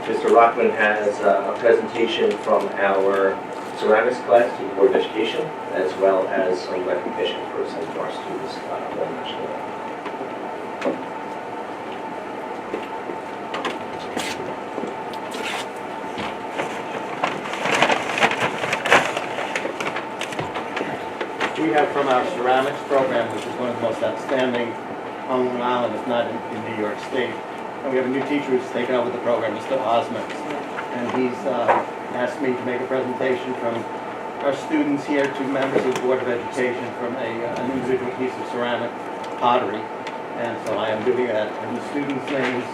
Mr. Rockman has a presentation from our ceramics class to the Board of Education, as well as some recognition for some of our students on national level. We have from our ceramics program, which is one of the most outstanding on Long Island, if not in New York State. And we have a new teacher who's taken over the program, Mr. Osmond. And he's asked me to make a presentation from our students here to members of the Board of Education from an individual piece of ceramic pottery. And so I am doing that. And the students' names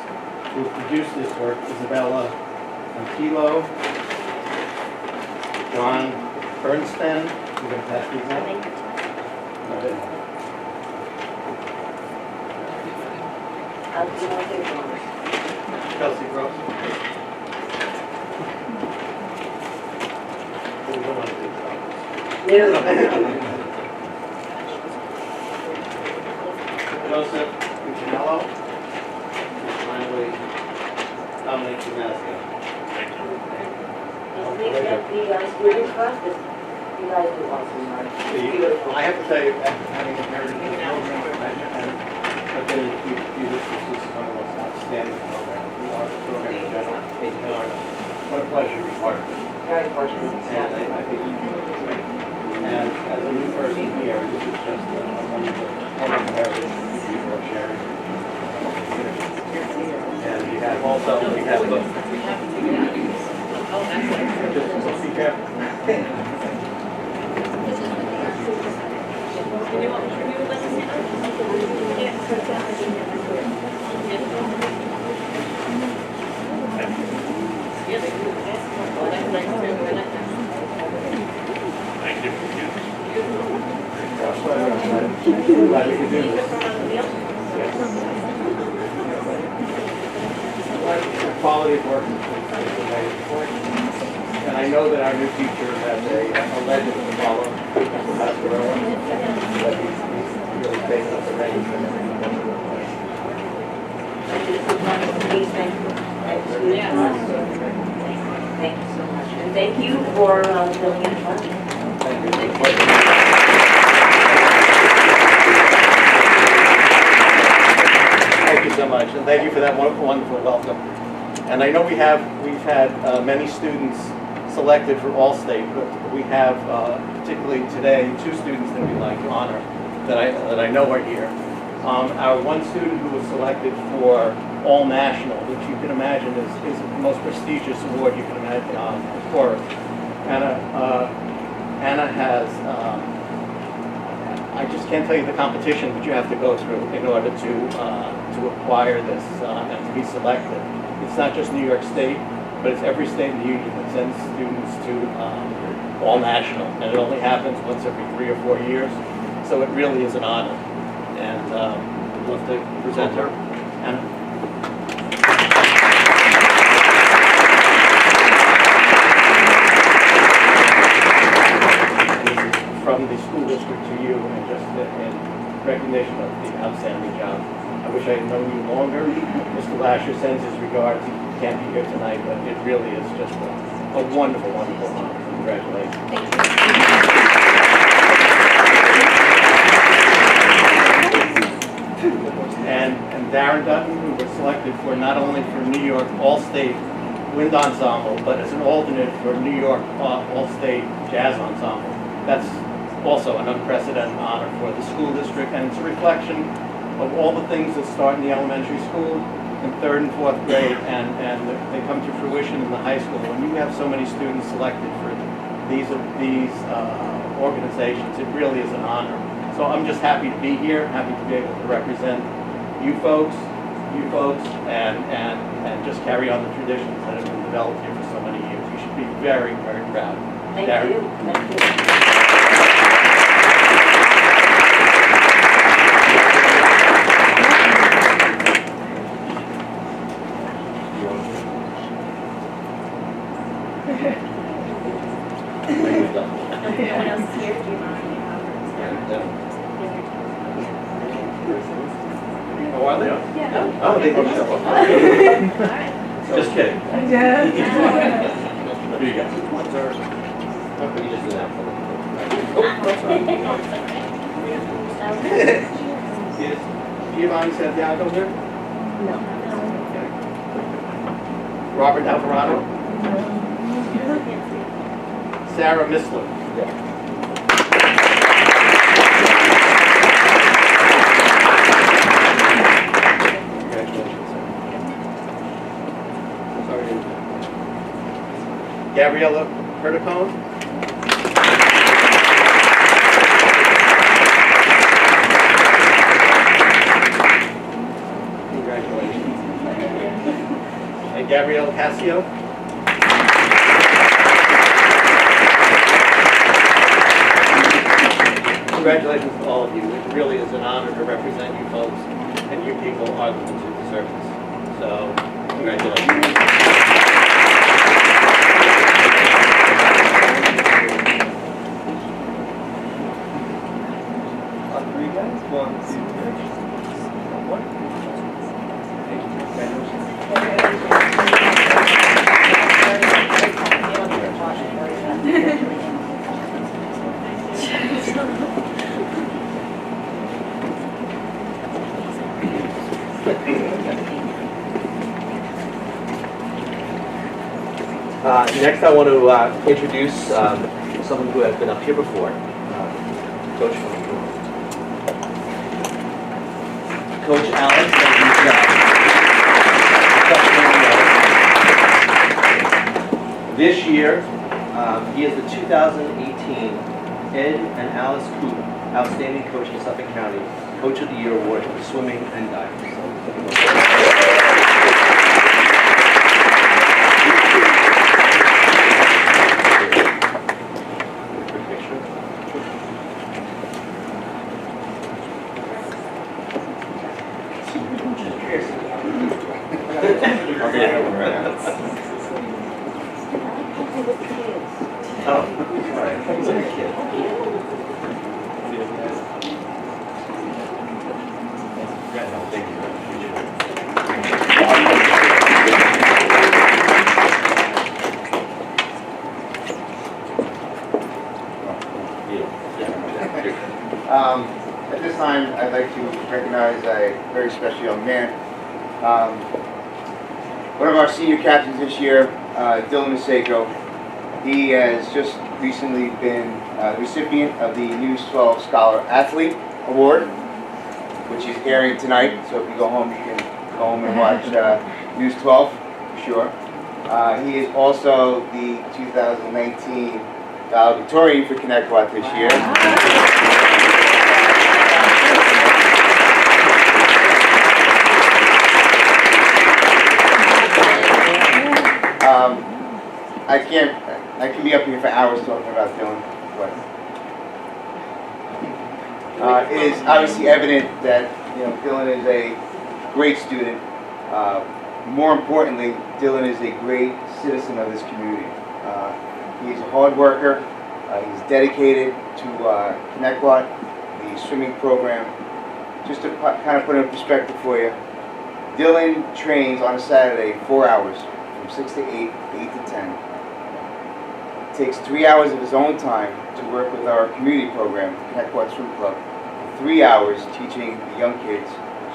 who produced this work: Isabella Antilo, John Bernstein. You're going to pass these out? Chelsea Gross. Joseph Cuccinello. Finally, Dominic Damasco. You guys do awesome work. I have to tell you, having inherited the program, and I've been in a few districts, this is one of the most outstanding programs. We are the program in general. What a pleasure to be part of it. Very fortunate. And I think you do it great. And as a new person here, this is just a wonderful heritage for sharing. And we have also, we have the... Just be careful. Glad we could do this. The quality of work is amazing. And I know that our new teacher has a legend to follow. That's where I want that he's really taken up the reins and Thank you so much. And thank you for filling in for me. Thank you so much, and thank you for that wonderful welcome. And I know we've had many students selected for All-State, but we have particularly today 2 students that we'd like to honor that I know are here. Our one student who was selected for All-National, which you can imagine is the most prestigious award you can imagine on for us. Anna has, I just can't tell you the competition that you have to go through in order to acquire this and to be selected. It's not just New York State, but it's every state in the union that sends students to All-National, and it only happens once every 3 or 4 years, so it really is an honor. And I'd love to present her. Anna. From the school district to you, and just in recognition of the outstanding job. I wish I had known you longer. Mr. Lasher sends his regards. He can't be here tonight, but it really is just a wonderful, wonderful honor. Congratulations. Thank you. And Darren Dutton, who was selected for not only for New York All-State Wind Ensemble, but as an alternate for New York All-State Jazz Ensemble. That's also an unprecedented honor for the school district, and it's a reflection of all the things that start in the elementary school in 3rd and 4th grade, and they come to fruition in the high school. When you have so many students selected for these organizations, it really is an honor. So I'm just happy to be here, happy to be able to represent you folks, and just carry on the traditions that have been developed here for so many years. You should be very, very proud. Thank Darren. you. Thank you. Anyone else here? Do you mind? Oh, are they? Yeah. Oh, they can show up. All right. Just kidding. Yeah. Here you go. You just do that for me. Is Giovanni Santiago here? No. Robert Alvarado? Sarah Missler? Congratulations, sir. Sorry. Gabriella Perticone? Congratulations. And Gabrielle Cassio? Congratulations to all of you. It really is an honor to represent you folks, and you people are the ones who deserve this. So, congratulations. On three guys, 1, 2, 3. Next, I want to introduce someone who has been up here before, Coach. Coach Alex. This year, he is the 2018 Ed and Alice Coop Outstanding Coach in Suffolk County Coach of the Year Award for swimming and diving. At this time, I'd like to recognize a very special young man. One of our senior captains this year, Dylan Maseko. He has just recently been the recipient of the News 12 Scholar Athlete Award, which is airing tonight. So if you go home, you can go home and watch News 12 for sure. He is also the 2019 valedictorian for Connecticut this year. I can be up here for hours talking about Dylan, but it is obviously evident that Dylan is a great student. More importantly, Dylan is a great citizen of this community. He's a hard worker. He's dedicated to Connecticut, the swimming program. Just to kind of put it in perspective for you, Dylan trains on a Saturday 4 hours, from 6 to 8, 8 to 10. Takes 3 hours of his own time to work with our community program, the Connecticut Swim Club, for 3 hours teaching the young kids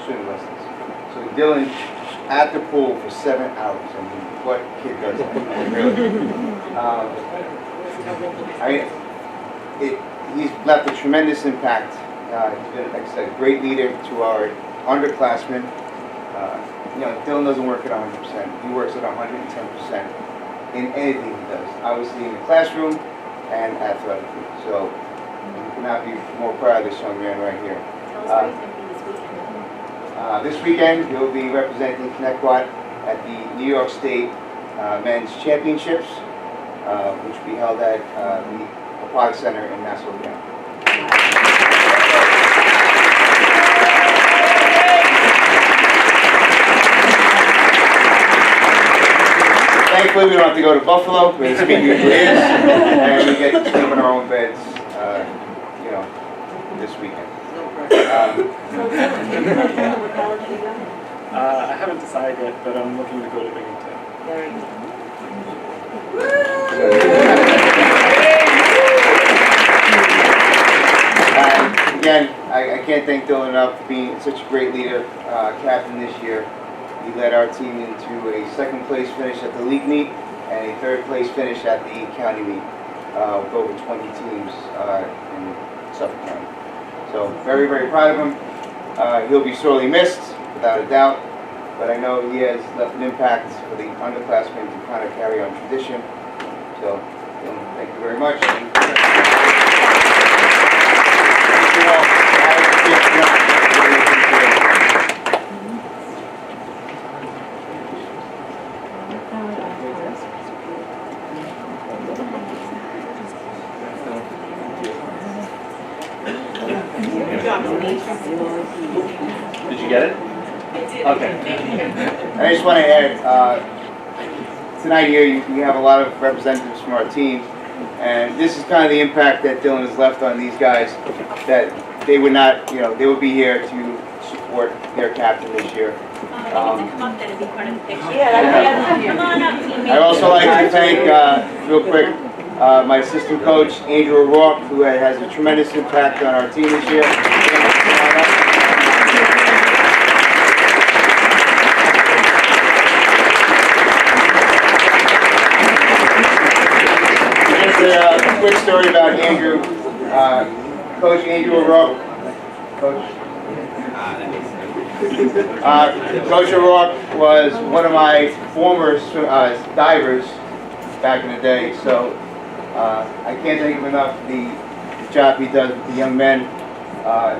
swimming lessons. So Dylan at the pool for 7 hours. I mean, what kid does that? Really? He's left a tremendous impact. He's been, like I said, a great leader to our underclassmen. Dylan doesn't work at 100%. He works at 110%. In anything he does, obviously in the classroom and athletically. So we could not be more proud of this young man right here. Tell us where he's going to be This weekend, he'll be representing Connecticut at the New York State Men's Championships, which will be held at the Aquatic Center in Nassau County. Thankfully, we don't have to go to Buffalo, where this meet usually is, and we get to sleep in our own beds, this weekend. I haven't decided yet, but I'm looking to go to Binghamton. can't thank Dylan enough for being such a great leader, captain this year. He led our team into a second place finish at the league meet and a third place finish at the county meet with over 20 teams in Suffolk County. So very, very proud of him. He'll be sorely missed, without a doubt, but I know he has left an impact for the underclassmen to kind of carry on tradition. So thank you very much. Thank you all. Did you get it? Okay. I just want to add, tonight here you have a lot of representatives from our team, and this is kind of the impact that Dylan has left on these guys, that they would not, they would be here to support their captain this year. Come up then and be part of the picture. Come on up, teammate. I'd also like to thank, real quick, my assistant coach, Andrew O'Rourke, who has a tremendous impact on our team this year. Just a quick story about Andrew. Coach Andrew O'Rourke. Coach O'Rourke was one of my former divers back in the day, so I can't thank him enough for the job he does with the young men,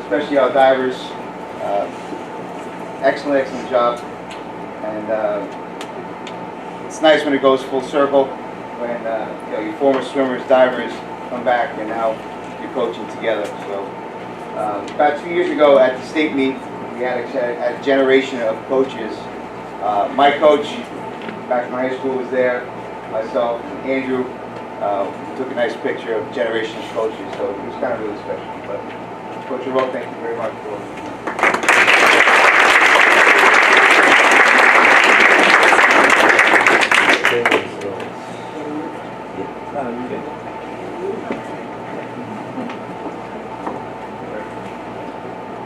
especially our divers. Excellent, excellent job. And it's nice when it goes full circle, when your former swimmers, divers come back and now you're coaching together. So about 2 years ago at the state meet, we had a generation of coaches. My coach back in high school was there, myself, and Andrew. Took a nice picture of generation of coaches, so it was kind of really special. But Coach O'Rourke, thank you very much for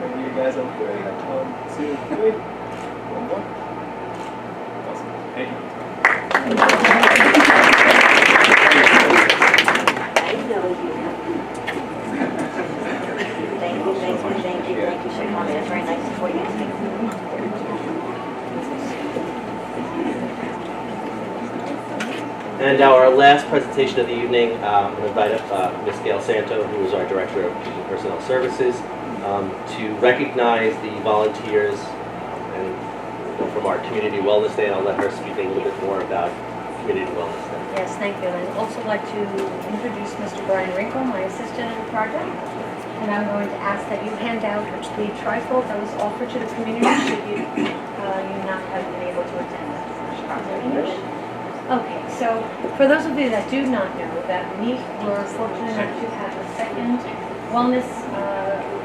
Maybe you guys up there. 1, 2, 3. One more. Awesome. Thank you. Thank you so much. That's very nice of you. And our last presentation of the evening, I'm going to invite up Ms. Gail Santo, who is our Director of Teaching Personnel Services, to recognize the volunteers and from our Community Wellness Day, and I'll let her speak a little bit more about Community Wellness Day. Yes, thank you. And I'd also like to introduce Mr. Brian Rinkle, my assistant in the project. And I'm going to ask that you hand out the trifold that was offered to the community should you not have been able to attend that. Okay, so for those of you that do not know, that we were fortunate enough to have a second wellness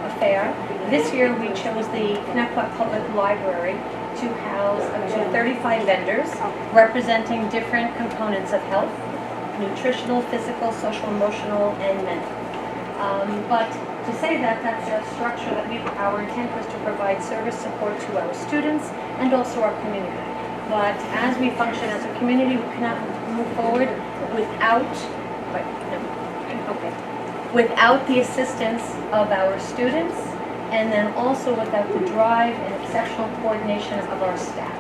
affair. This year we chose the Connecticut Public Library to house up to 35 vendors representing different components of health, nutritional, physical, social, emotional, and mental. But to say that, that's a structure that our intent was to provide service support to our students and also our community. But as we function as a community, we cannot move forward without the assistance of our students, and then also without the drive and exceptional coordination of our staff.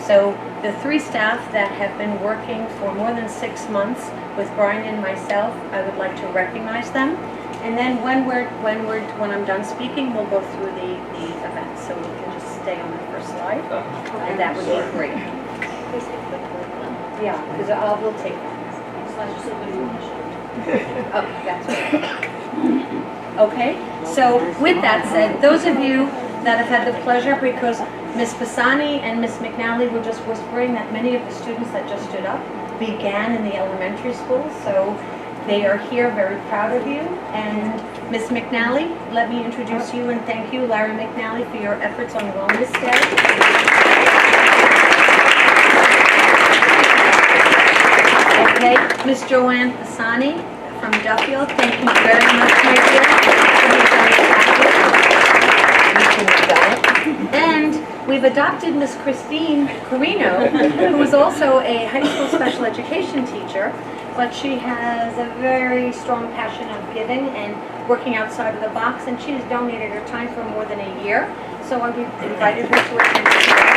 So the 3 staff that have been working for more than 6 months with Brian and myself, I would like to recognize them. And then when I'm done speaking, we'll go through the event. So we can just stay on the first slide, and that would be great. Yeah, because we'll take that. Oh, that's right. Okay, so with that said, those of you that have had the pleasure, because Ms. Pisani and Ms. McNally were just whispering that many of the students that just stood up began in the elementary school, so they are here, very proud of you. And Ms. McNally, let me introduce you and thank you, Larry McNally, for your efforts on Wellness Day. Okay, Ms. Joanne Pisani from Duffield, thank you very much, my dear, for your hoping you've done it. And we've adopted Miss Christine Carino, who is also a high school special education teacher, but she has a very strong passion of giving and working outside of the box, and she has donated her time for more than a year. So I've invited her to attend today.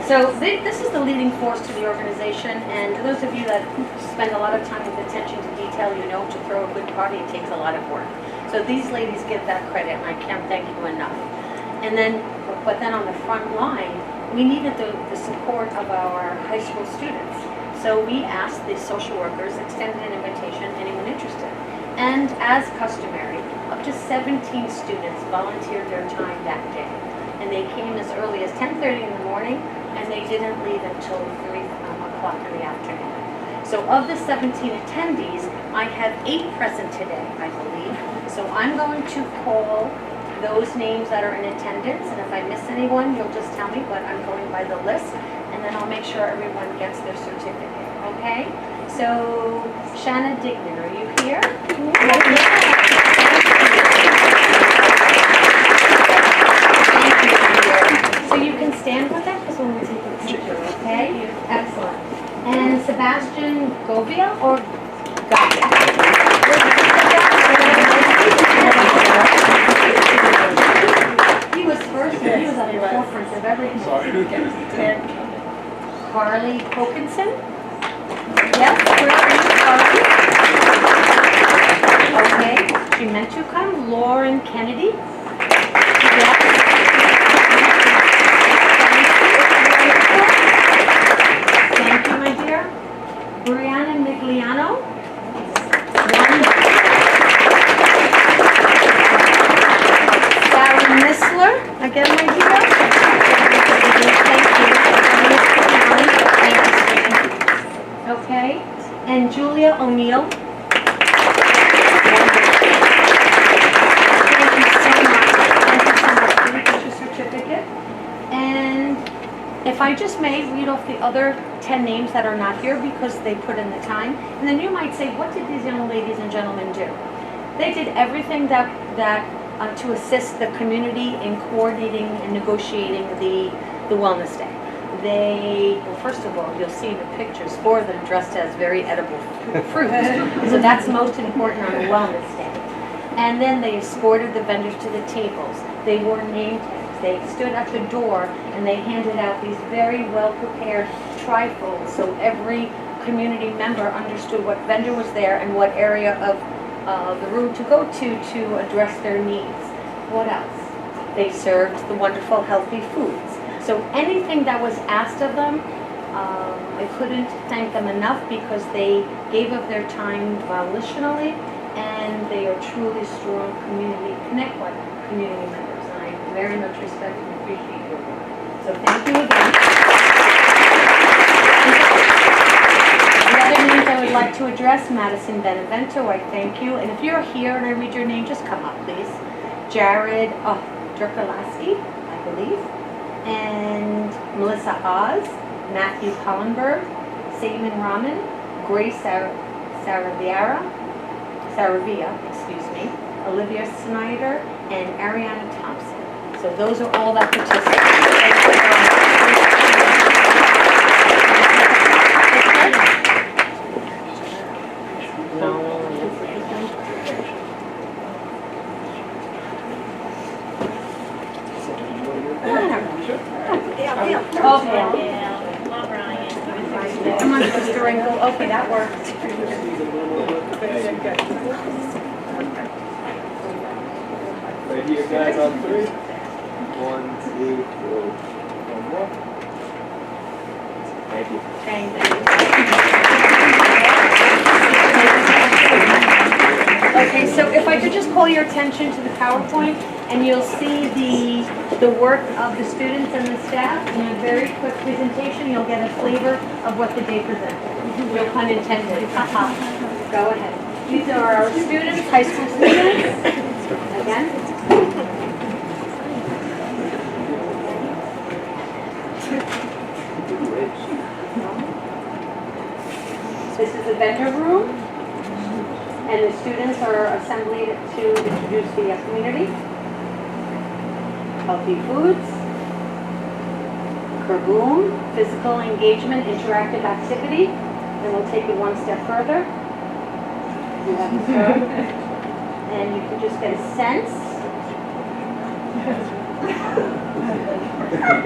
So this is the leading force to the organization, and to those of you that spend a lot of time with attention to detail, you know to throw a good party, it takes a lot of work. So these ladies give that credit, and I can't thank you enough. And then, but then on the front line, we needed the support of our high school students. So we asked the social workers, extended an invitation, anyone interested. And as customary, up to 17 students volunteered their time that day. And they came as early as 10:30 in the morning, and they didn't leave until 3 o'clock in the afternoon. So of the 17 attendees, I have 8 present today, I believe. So I'm going to call those names that are in attendance, and if I miss anyone, you'll just tell me, but I'm going by the list, and then I'll make sure everyone gets their certificate, okay? So, Shanna Dignan, are you here? So you can stand with it, because we'll take a picture, okay? Excellent. And Sebastian Govia, or Govia? He was first, and he was at the forefront of everything. Carly Hokinson? Yes, where are you, Carly? Okay, she meant to come. Lauren Kennedy? Yes. Thank you, my dear. Brianna Migliano? Sarah Missler, again, my dear. Thank you. Okay, and Julia O'Neill. Thank you so much. Thank you so much. Please get your certificate. And if I just may read off the other 10 names that are not here because they put in the time, and then you might say, what did these young ladies and gentlemen do? They did everything that to assist the community in coordinating and negotiating the Wellness Day. Well, first of all, you'll see in the pictures, 4 of them dressed as very edible fruit. So that's most important on the Wellness Day. And then they escorted the vendors to the tables. They wore name tags. They stood at the door and they handed out these very well-prepared trifolds so every community member understood what vendor was there and what area of the room to go to address their needs. What else? They served the wonderful healthy foods. So anything that was asked of them, I couldn't thank them enough because they gave of their time volitionally, and they are truly strong community community members. And I very much respect and appreciate your work. So thank you again. The other names I would like to address, Madison Benevento, I thank you. And if you're here and I read your name, just come up, please. Jared Drukalaski, I believe. And Melissa Oz, Matthew Collenberg, Saman Rahman, Grace Saravia, Olivia Snyder, and Ariana Thompson. So those are all that participate. Come on, Mr. Ringo. Okay, that worked. Right here, guys, on 3. 1, 2, 3. One more. Thank you. Thank you. Okay, so if I could just call your attention to the PowerPoint, and you'll see the work of the students and the staff in a very quick presentation. You'll get a flavor of what the day presented. No pun intended. Go ahead. These are our students, high school students. Again. This is the vendor room. And the students are assembled to introduce the community. Healthy foods. Kerboom, physical engagement, interactive activity. Then we'll take it one step further. You have to serve. And you can just get a sense.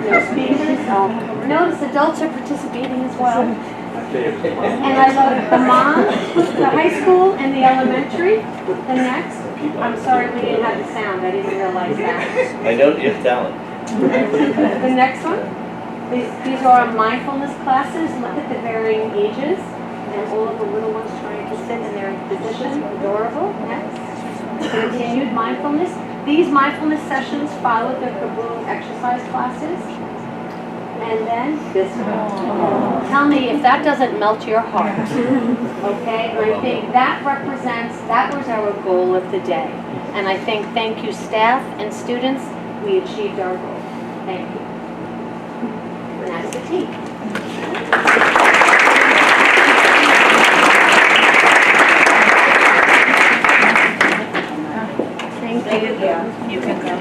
No speakers. Oh. Notice adults are participating as well. And I love the mom, the high school, and the elementary. The next. I'm sorry we didn't have the sound. I didn't realize that. I know you have talent. The next one. These are our mindfulness classes. Look at the varying ages. And all of the little ones trying to sit in their position. Adorable. Next. Continued mindfulness. These mindfulness sessions follow their Kaboom exercise classes. And then this one. Tell me if that doesn't melt your heart. Okay? And I think that was our goal of the day. And I think, thank you staff and students, we achieved our goal. Thank you. And that's the team. Thank you. You can go.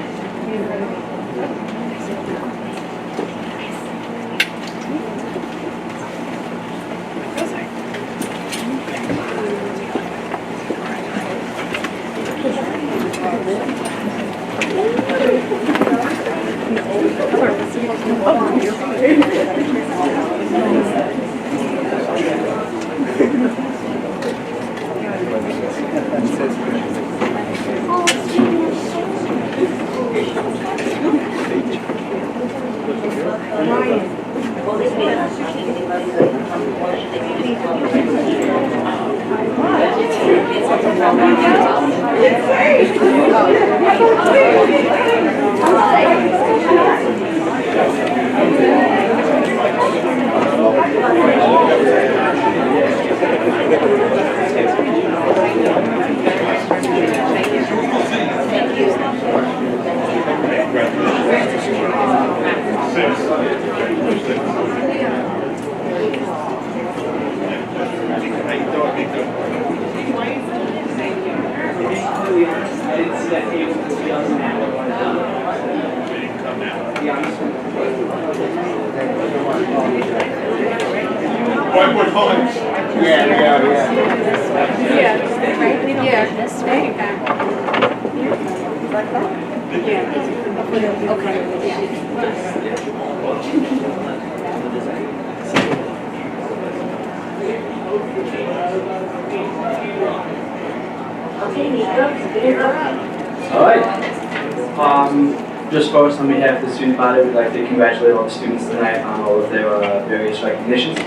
Just first, on behalf of the student body, we'd like to congratulate all the students tonight on all of their various recognitions.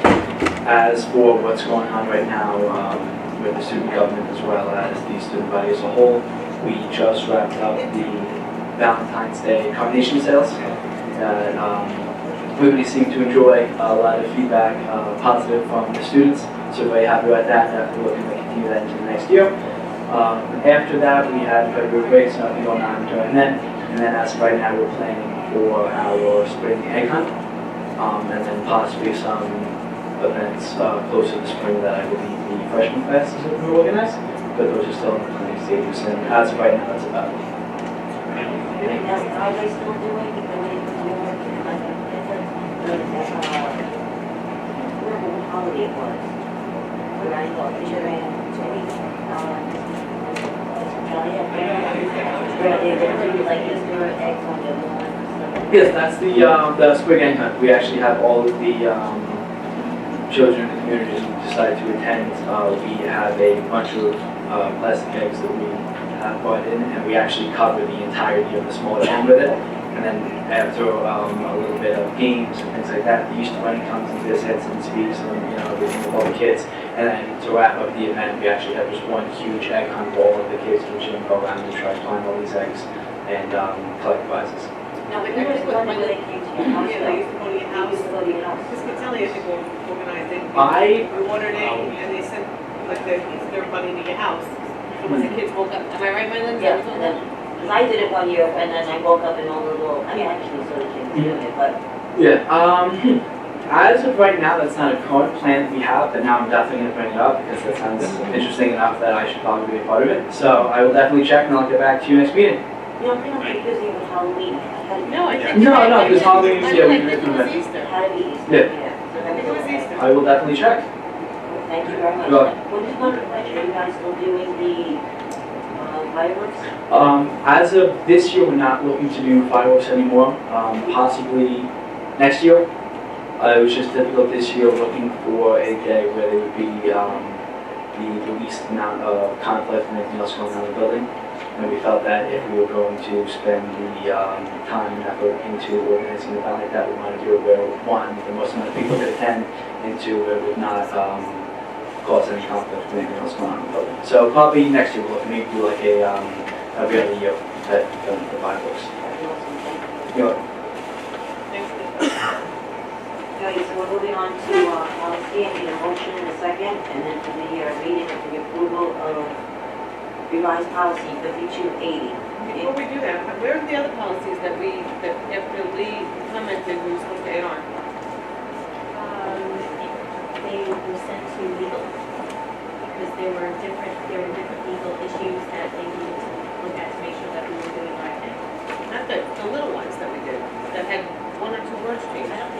As for what's going on right now with the student government as well as the student body as a whole, we just wrapped up the Valentine's Day carnation sales. Everybody seemed to enjoy a lot of feedback, positive from the students, so we're very happy about that, and we're looking to continue that into the next year. After that, we had February break, so nothing going on during then. And then as of right now, we're planning for our spring egg hunt, and then possibly some events closer to spring that I believe the freshman class is looking to organize, but those are still in the planning stages, and as of right now, that's about it. Are they still doing the way remember what holiday it was? When I thought they should have Yes, that's the spring egg hunt. We actually have all of the children in the community who decide to attend. We have a bunch of plastic eggs that we have brought in, and we actually cover the entirety of the small egg with it. And then after a little bit of games and things like that, the Easter Bunny comes and visits and speaks and everything with all the kids. And then to wrap up the event, we actually have just one huge egg hunt wall, and the kids in the gym go around and try to find all these eggs and collect prizes. No, but Who was the one where they came to your house? Yeah, they used to go to your house. Used to go to your house. Ms. Catelli, I think, organized it. I- We ordered it, and they sent, like, the Easter Bunny to your house. So when the kids woke up, am I right, Mylan? Yeah, and then, because I did it one year, and then I woke up in all the little, I mean, actually, so the kids doing it, but Yeah, As of right now, that's not a current plan that we have, but now I'm definitely going to bring it up because that sounds interesting enough that I should probably be a part of it. So I will definitely check and I'll get back to you next meeting. You don't think I'm confusing with Halloween? No, I think. No, you're right. no, because Halloween is, yeah, we I do think it it from was that. Easter. Had to be Easter. Yeah. I think it was Easter. I will definitely check. Thank you very much. You're welcome. What is going to pleasure? You guys still doing the fireworks? As of this year, we're not looking to do fireworks anymore. Possibly next year. It was just difficult this year looking for a day where there would be the least amount of conflict and anything else going on in the building. And we felt that if we were going to spend the time and effort into organizing an event like that, we wanted to do it where, one, the most amount of people could attend, and two, it would not cause any conflict with anything else going on in the building. So probably next year we're looking to do like a every other year at the fireworks. You know, Okay, so we're moving on to policy. I need a motion in a second, and then for the reading of the approval of revised policy 5280. Before we do that, where are the other policies that after Lee commented, we were supposed to add on? They were sent to legal because there were different legal issues that they needed to look at to make sure that we were doing the right thing. Not the little ones that we did, that had one or two words changed. I don't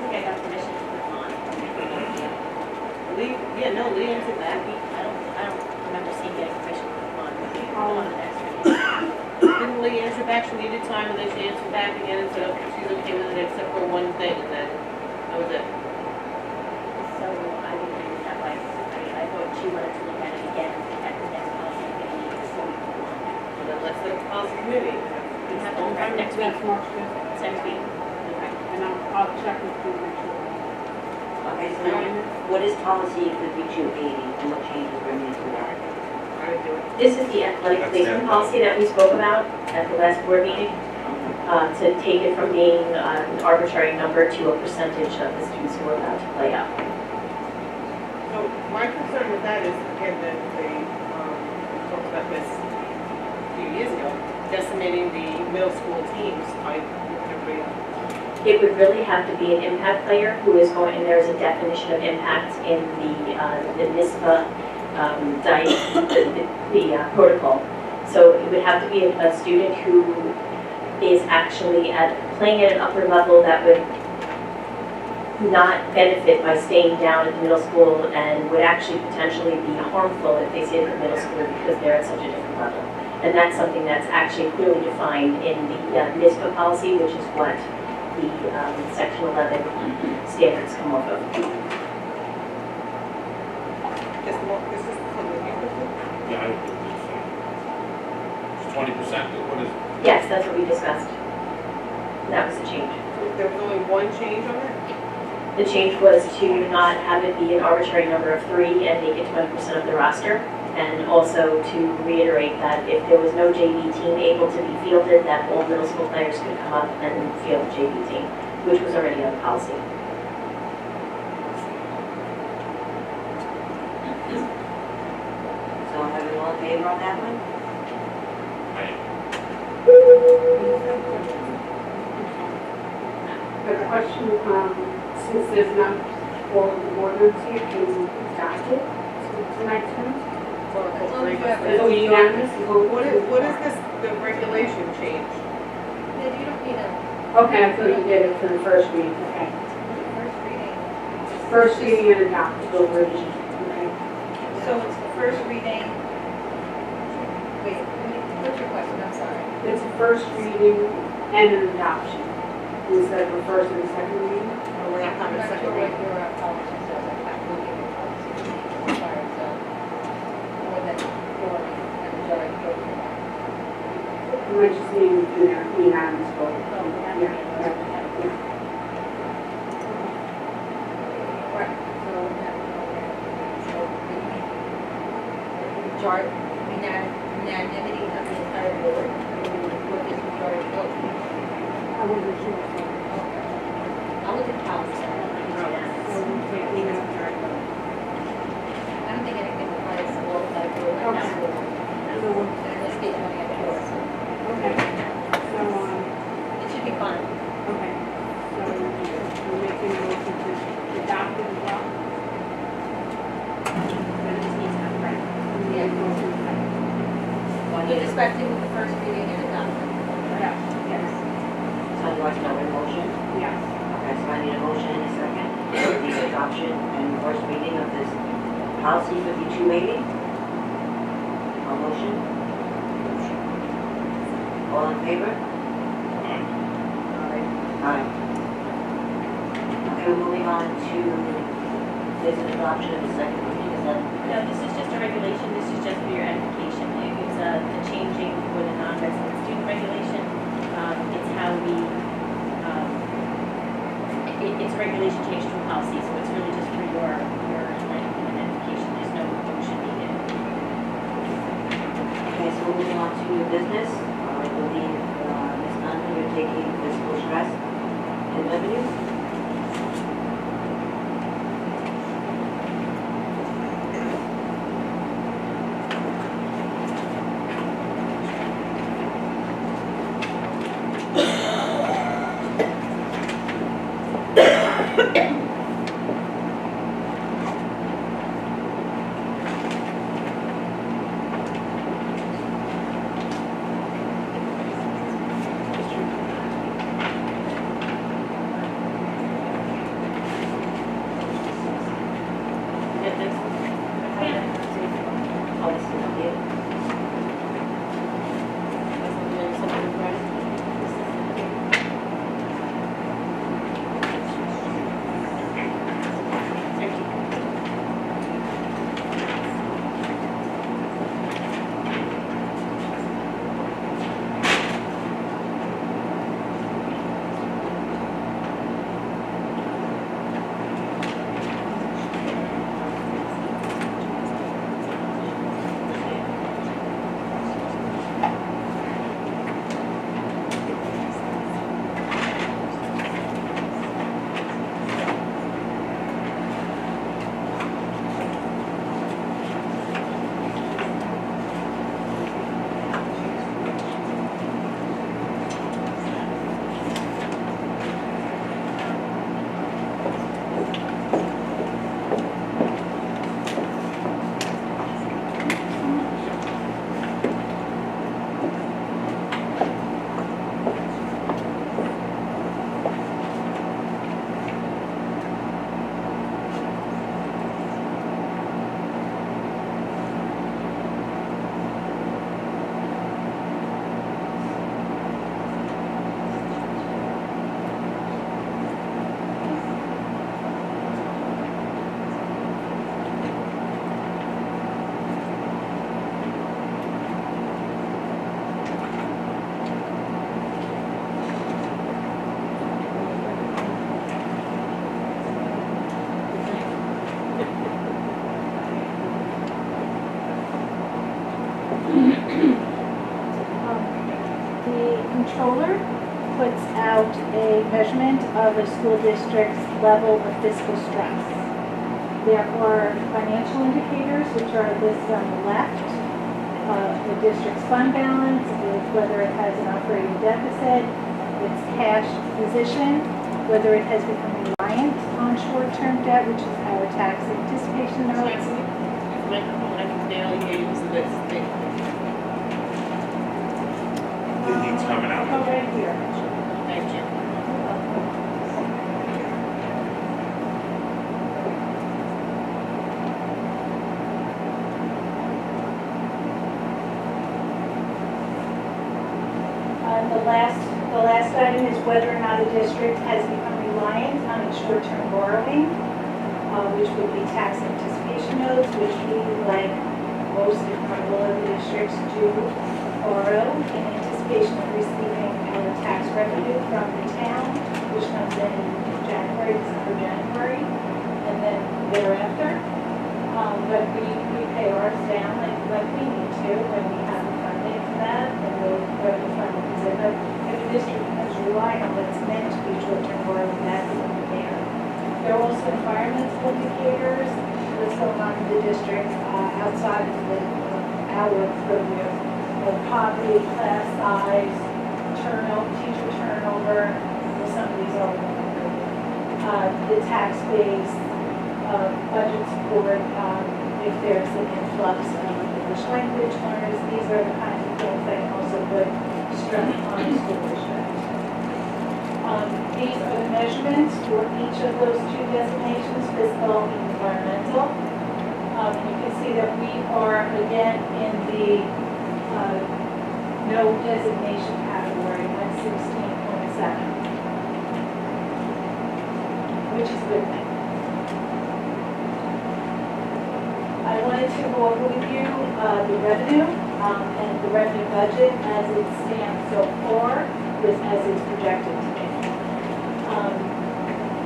think I got permission to put them on. Lee, yeah, no, Lee answered that. I don't remember seeing getting permission to put them on. We can put them on the next meeting. Didn't Lee answer back, she needed time, and then she answered back again and said, okay, she's okay with it except for one thing, and then that was it. So I didn't read it that way. I thought she wanted to look at it again at the next policy committee before we put them on. And then let's let the policy committee. We have to look at it next week. It's next week. Okay. And I'll check with you next week. Okay, so what is policy 5280 and what changes were made to that? This is the athletic placement policy that we spoke about at the last board meeting, to take it from being an arbitrary number to a percentage of the students who are allowed to play out. So my concern with that is, again, that they talked about this a few years ago, decimating the middle school teams by everybody else. It would really have to be an impact player who is going, and there's a definition of impact in the NISPA protocol. So it would have to be a student who is actually playing at an upper level that would not benefit by staying down at the middle school and would actually potentially be harmful if they stay at the middle school because they're at such a different level. And that's something that's actually clearly defined in the NISPA policy, which is what the Section 11 standards come off of. This is something different. Yeah, I would do this. It's 20%, what is it? Yes, that's what we discussed. That was the change. There was only one change on it? The change was to not have it be an arbitrary number of 3 and make it 20% of the roster. And also to reiterate that if there was no JV team able to be fielded, that all middle school players could come up and field the JV team, which was already on policy. So have you all in favor on that one? A question, since there's not all of the board members here, can you adopt it tonight's minutes? Is it unanimous? What is this, the regulation change? You don't need a Okay, I thought you did it for the first reading, okay. first reading. First reading and adoptable version, okay. So it's the first reading. Wait, what's your question? I'm sorry. It's a first reading and an adoption, instead of a first and a second reading. Or we're not having a second reading? your policy says. I have to look at your policy. Requires more than 4 and majority vote for that. You might just need unanimous vote. Oh, we have to Yeah, be able to- yeah. Right, so majority, unanimity of the entire board, what is majority vote? I wasn't sure. I'll look at the policy. I don't think it's unanimous. I don't think anything applies to all five board right now. So, In this case, only have 4, so okay, so, it should be fine. okay, so we're making a motion to expecting with the first reading and adoption. Yes. So you want to start with a motion? Yes. Okay, so I need a motion and a second for the adoption and first reading of this policy 5280. A motion? All in favor? Aye. Okay, we're moving on to, there's an adoption of the second reading, is that? No, this is just a regulation, this is just for your edification. It's the changing for the non-resident student regulation. It's how we, it's a regulation change to a policy, so it's really just for your enlightenment and edification. There's no motion needed. Okay, so we're moving on to new business. I believe Ms. Nunn, you're taking fiscal stress and revenue. Get this? Oh, this is not it. The controller puts out a measurement of a school district's level of fiscal stress. There are financial indicators, which are listed on the left. The district's fund balance, whether it has an operating deficit, its cash position, whether it has become reliant on short-term debt, which is our tax anticipation notes. Microphone, I can barely hear you, so that's the thing. The heat's coming out. Oh, right here. Thank you. The last item is whether or not a district has become reliant on its short-term borrowing, which would be tax anticipation notes, which we, like most, if not all of the districts, do borrow in anticipation of receiving our tax revenue from the town, which comes in January, December, January, and then thereafter. But we pay ours down like we need to when we have the funding for that, and where the funding is in. But if a district has relied on what's meant to be short-term borrowing, that isn't there. There are also environmental indicators that's going on in the district outside of our purview. Poverty, class size, teacher turnover, well, some of these are the tax base, budget support, if there's an influx of English language learners. These are the kinds of things that put stress on the school district. These are the measurements for each of those two designations, fiscal and environmental. You can see that we are again in the no designation category at 16.7, which is a good thing. I wanted to go over with you the revenue and the revenue budget as it stands so far, as it's projected to be.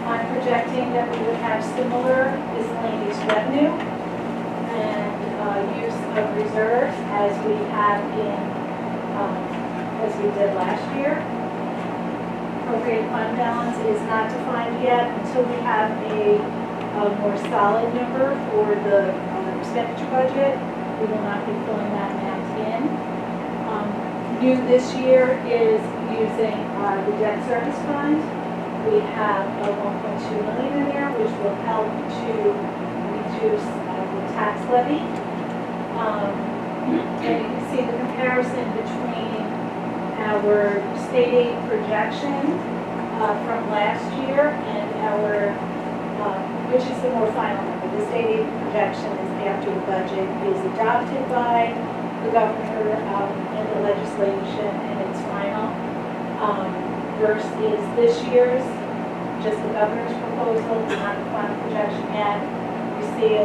I'm projecting that we would have similar miscellaneous revenue and use of reserves as we have in, as we did last year. Appropriate fund balance is not defined yet until we have a more solid number for the expenditure budget. We will not be filling that amount in. New this year is using the debt service fund. We have 1.2 million in there, which will help to reduce the tax levy. And you can see the comparison between our state aid projection from last year and our, which is the more final number. The state aid projection is after the budget is adopted by the governor and the legislation and it's final. Versus this year's, just the governor's proposal, not the final projection yet. You see a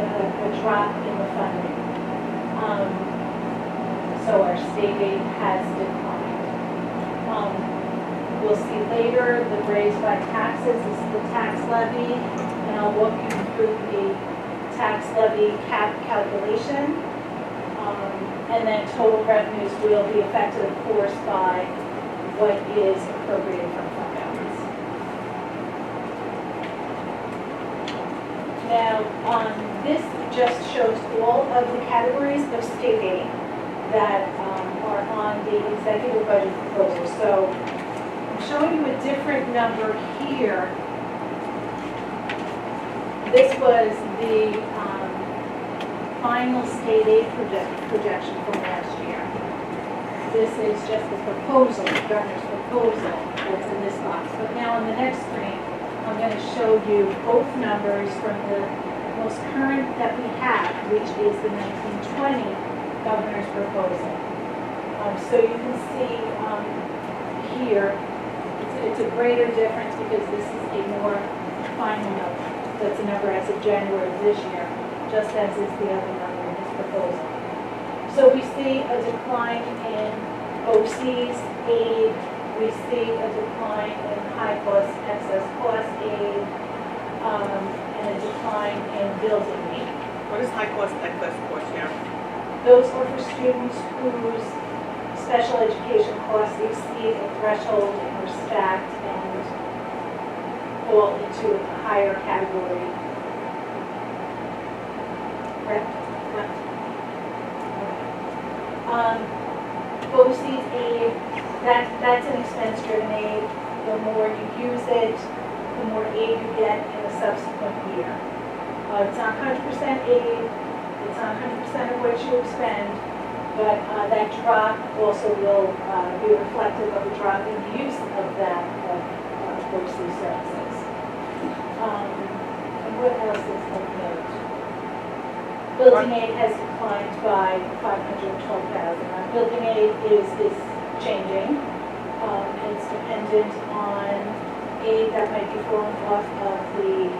drop in the funding. So our state aid has declined. We'll see later the raise by taxes. This is the tax levy, and I'll walk you through the tax levy cap calculation. And then total revenues will be affected, of course, by what is appropriated from fund balance. Now, this just shows all of the categories of state aid that are on the executive budget proposal. So I'm showing you a different number here. This was the final state aid projection from last year. This is just the proposal, the governor's proposal that's in this box. But now on the next screen, I'm going to show you both numbers from the most current that we have, which is the 1920 governor's proposal. So you can see here, it's a greater difference because this is a more final number. That's a number as of January of this year, just as is the other number in this proposal. So we see a decline in OC's aid, we see a decline in high-cost excess cost aid, and a decline in building aid. What is high-cost excess cost here? Those are for students whose special education costs exceed a threshold and are stacked and fall into a higher category. Correct? BOC's aid, that's an expense-driven aid. The more you use it, the more aid you get in the subsequent year. It's not 100% aid, it's not 100% of what you expend, but that drop also will be reflective of a drop in the use of that BOC services. And what else is of note? Building aid has declined by $512,000. Building aid is changing. It's dependent on aid that might be falling off of the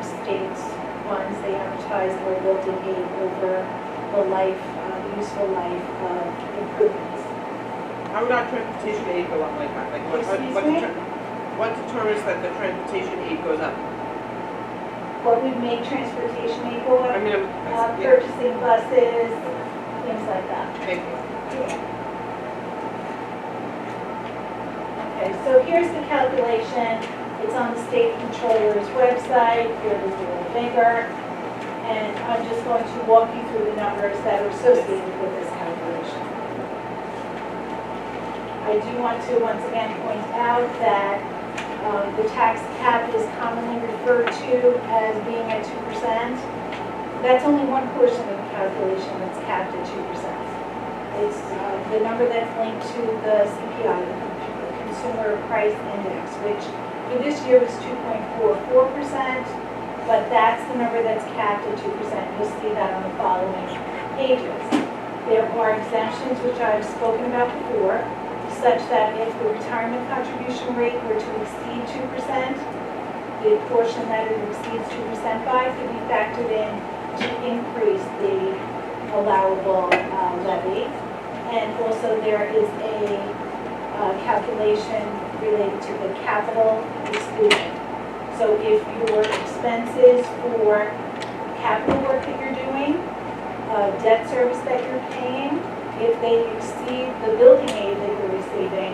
state's funds. They amortize their building aid over the life, the useful life of improvements. How would our transportation aid go up like that? Like what determines that the transportation aid goes up? What would make transportation aid go up? I mean, Purchasing buses, things like that. Thank you. Okay, so here's the calculation. It's on the state controller's website. Here it is a little bigger. And I'm just going to walk you through the numbers that are associated with this calculation. I do want to once again point out that the tax cap is commonly referred to as being at 2%. That's only one portion of the calculation that's capped at 2%. It's the number that's linked to the CPI, the Consumer Price Index, which for this year was 2.44%, but that's the number that's capped at 2%. You'll see that on the following pages. There are exemptions, which I've spoken about before, such that if the retirement contribution rate were to exceed 2%, the portion that it exceeds 2% by could be factored in to increase the allowable levy. And also there is a calculation related to the capital exclusion. So if your expenses for capital work that you're doing, debt service that you're paying, if they exceed the building aid that you're receiving,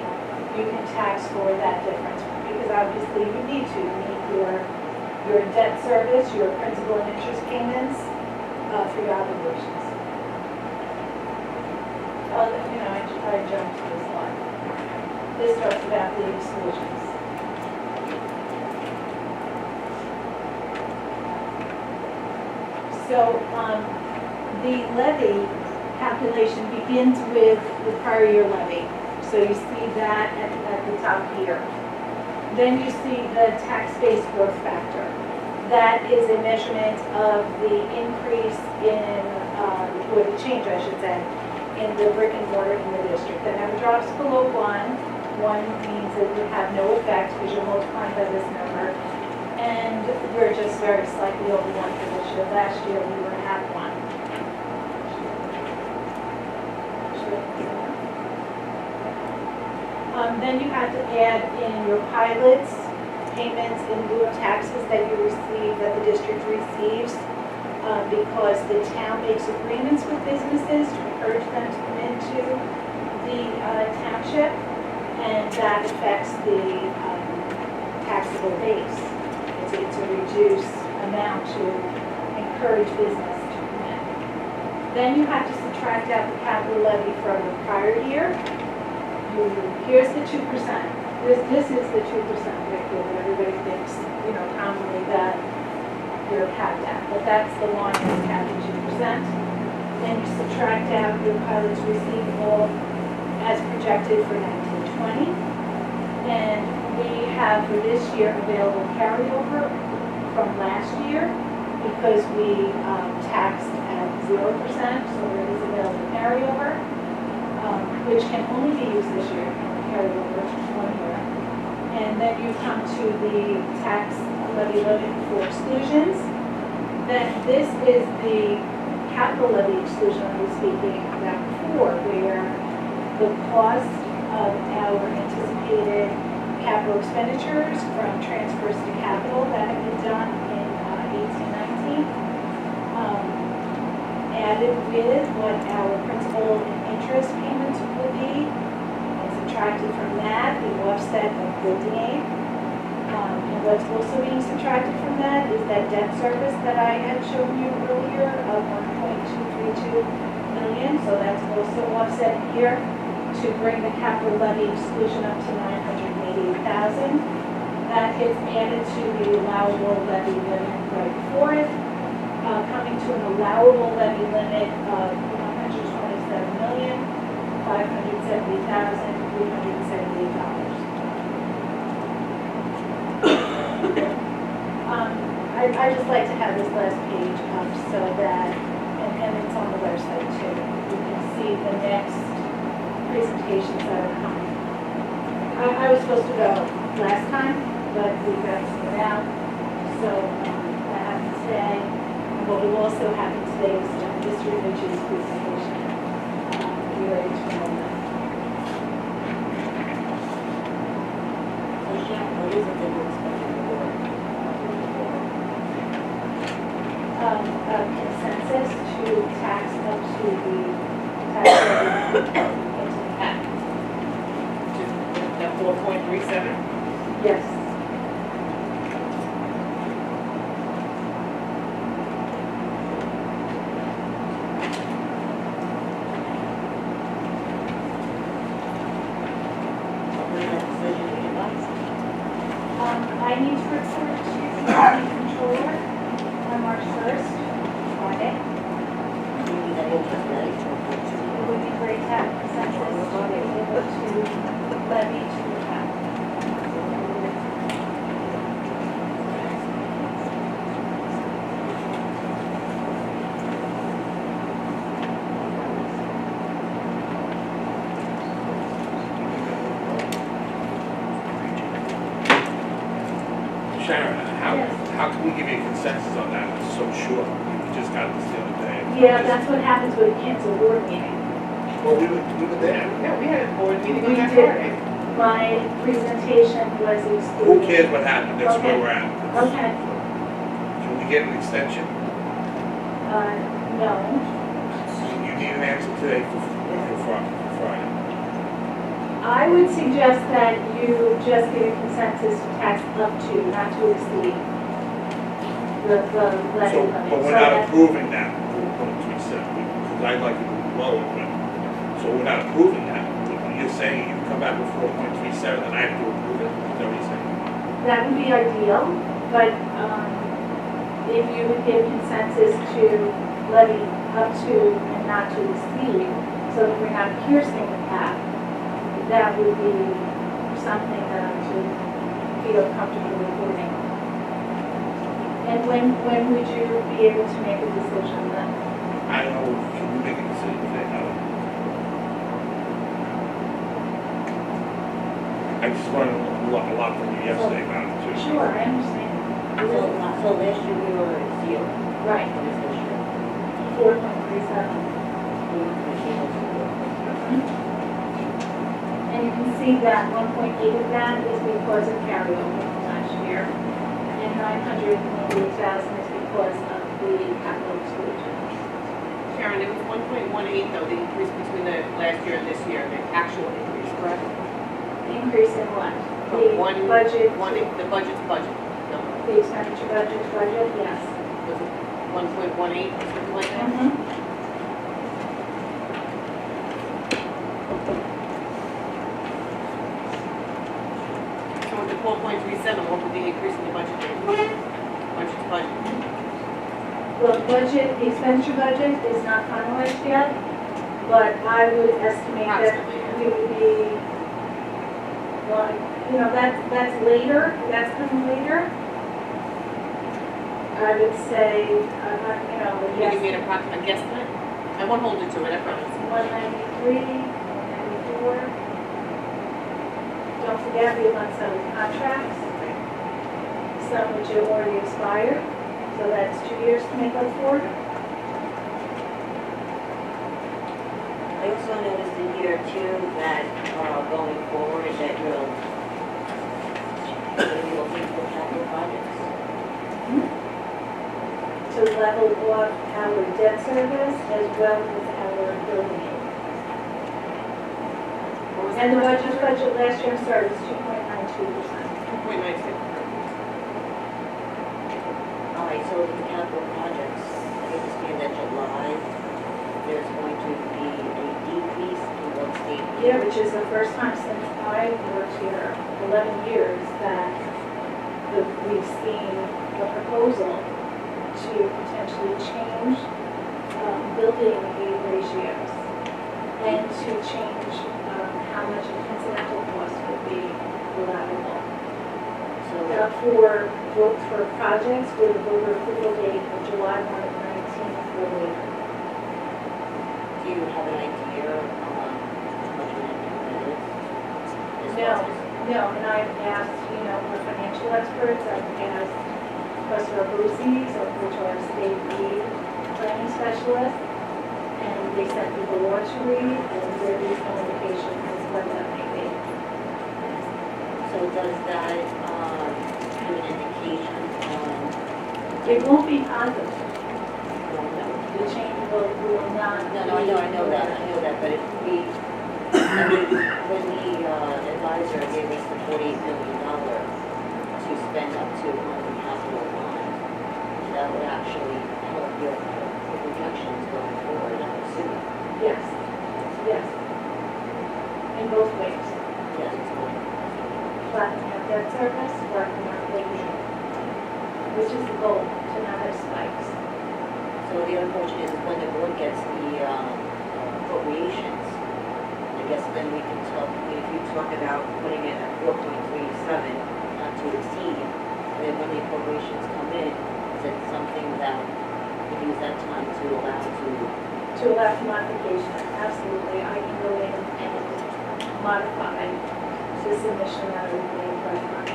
you can tax for that difference. Because obviously you need to meet your debt service, your principal and interest payments for your obligations. I jumped to this slide. This talks about the exclusions. So the levy calculation begins with the prior year levy. So you see that at the top here. Then you see the tax-based growth factor. That is a measurement of the increase in, or the change, I should say, in the brick and mortar in the district. That never drops below 1. 1 means it would have no effect because you're multiplying by this number. And we're just very slightly over 1 for this year. Last year we were at 1. Then you have to add in your pilots, payments in lieu of taxes that you receive, that the district receives, because the town makes agreements with businesses to encourage them to come into the township, and that affects the taxable base. It's a reduced amount to encourage business to come in. Then you have to subtract out the capital levy from the prior year. Here's the 2%. This is the 2%, Victor, that everybody thinks, commonly that you're capped at. But that's the line that's capped at 2%. Then you subtract out your pilot's receivable as projected for 1920. And we have for this year available carryover from last year because we taxed at 0%, so there is available carryover. Which can only be used this year, carry over 1 year. And then you come to the tax levy limit for exclusions. Then this is the capital levy exclusion I was speaking about before, where the cost of our anticipated capital expenditures from transfers to capital that have been done in 1819, added with what our principal and interest payments will be, and subtracted from that the offset of building aid. And what's also being subtracted from that is that debt service that I had shown you earlier of 1.232 million. So that's also offset here to bring the capital levy exclusion up to 988,000. That is added to the allowable levy limit right before it, coming to an allowable levy limit of $127,570,378. I just like to have this last page up so that, and it's on the website too, you can see the next presentations that are coming. I was supposed to go last time, but we got to go out, so that happened today. And what will also happen today is Mr. Ritchie's presentation. Be ready to know that. What is it that you're expecting Consensus to tax up to the tax levy into the cap. That 4.37? Yes. I Sharon, Yes. how can we give you a consensus on that? It's so short. We just got this the other day. Yeah, that's what happens with a canceled board meeting. Well, we were there. Yeah, we had a board meeting We on that did. Friday. My presentation was excluded. Who cares what happened? That's where Okay. we're at. Okay, Can we get an extension? no. You need an answer today for Friday. I would suggest that you just get a consensus to tax up to, not to exceed the levy So, limit. but we're So not that- approving that 4.37, because I'd like to go lower, but, so we're not approving that. You're saying you come back with 4.37, and I have to approve it? Is that what you're saying? That would be ideal, but if you would give consensus to levy up to and not to exceed, so that we're not piercing the cap, that would be something that I would feel comfortable reporting. And when would you be able to make a decision then? I don't know, can we make a decision today? I just learned a lot from you yesterday about it, too. Sure, I understand. So last year we were at 0. Right, What is this year? 4.37. And you can see that 1.8 of that is because of carryover from last year, and 988,000 is because of the capital exclusion. Sharon, it was 1.18 though, the increase between the last year and this year, the actual increase, correct? Increase in what? From The one, budget, the budget's budget. No, the expenditure budget, yes. was it 1.18 or something like that? Mhm. So with the 4.37, what would the increase in the budget be? Budget's budget. The budget, the expenditure budget is not finalized yet, but I would estimate that Approximately, we would be, well, you know, that's later, that's coming later. I would say, you know, Can you yes, give me an approximate guesstimate? I won't hold you to it, I promise. 193, 194. Don't forget, we have unsettled contracts, some which have already expired, so that's 2 years to make up for. I also noticed in here too that going forward that you'll be looking for capital projects. To level off our debt service as well as our building aid. What was And the that? budget last year, I'm sorry, was 2.92%. 2.96. All right, so the capital projects, I understand that July, there's going to be a decrease in what state? Yeah, which is the first time since I worked here, 11 years, that we've seen a proposal to potentially change building aid ratios and to change how much incidental cost would be allowable. So, For projects with a voter approval date of July 1 of 19 or later. do you have an idea on how much of an impact that is? As No, far as- no, and I've asked, you know, the financial experts, I've asked Professor Abusis, which are state lead planning specialists, and they sent me the law to read, and there is no indication as to what that may be. So does that have an indication on? It won't be positive, Well, no. the change will not. No, I know that, but if we, I mean, when the advisor gave us the $48 million to spend up to on the capital bond, that would actually help your projections going forward, I'm assuming. Yes, yes. In both ways, Yes, it's going. flattening out debt service, flattening out building aid, which is the goal, to not have spikes. So the other question is when the board gets the appropriations, I guess then we can tell, I mean, if you talk about putting it at 4.37, not to exceed, then when the appropriations come in, is it something that we use that time to allow To allow for modification, absolutely, I can go in and modify the submission that I made by the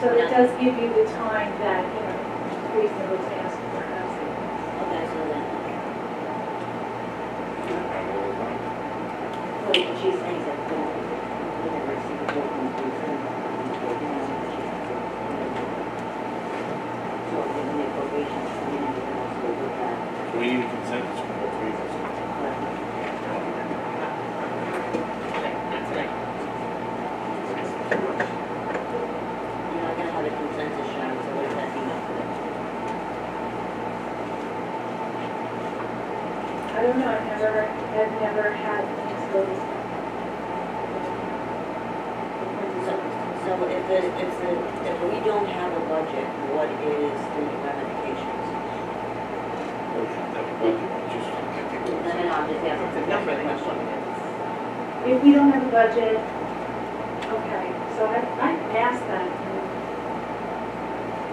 So that does give you the time that, you know, it's reasonable to ask for an absence. Okay, so then, Have all the time. what she's saying is that the university will go from 3 So if the appropriations come in, we can also look at. We need a consensus from all three of us. Not tonight. You're not gonna have a consensus, Sharon, so what does that mean for them? I don't know, I've never had things go this way. So if we don't have a budget, what is the ramifications? Or we have to have a budget, just, I think No, I'm just asking It's the a number question. that you're looking at. If we don't have a budget, okay, so I've asked that and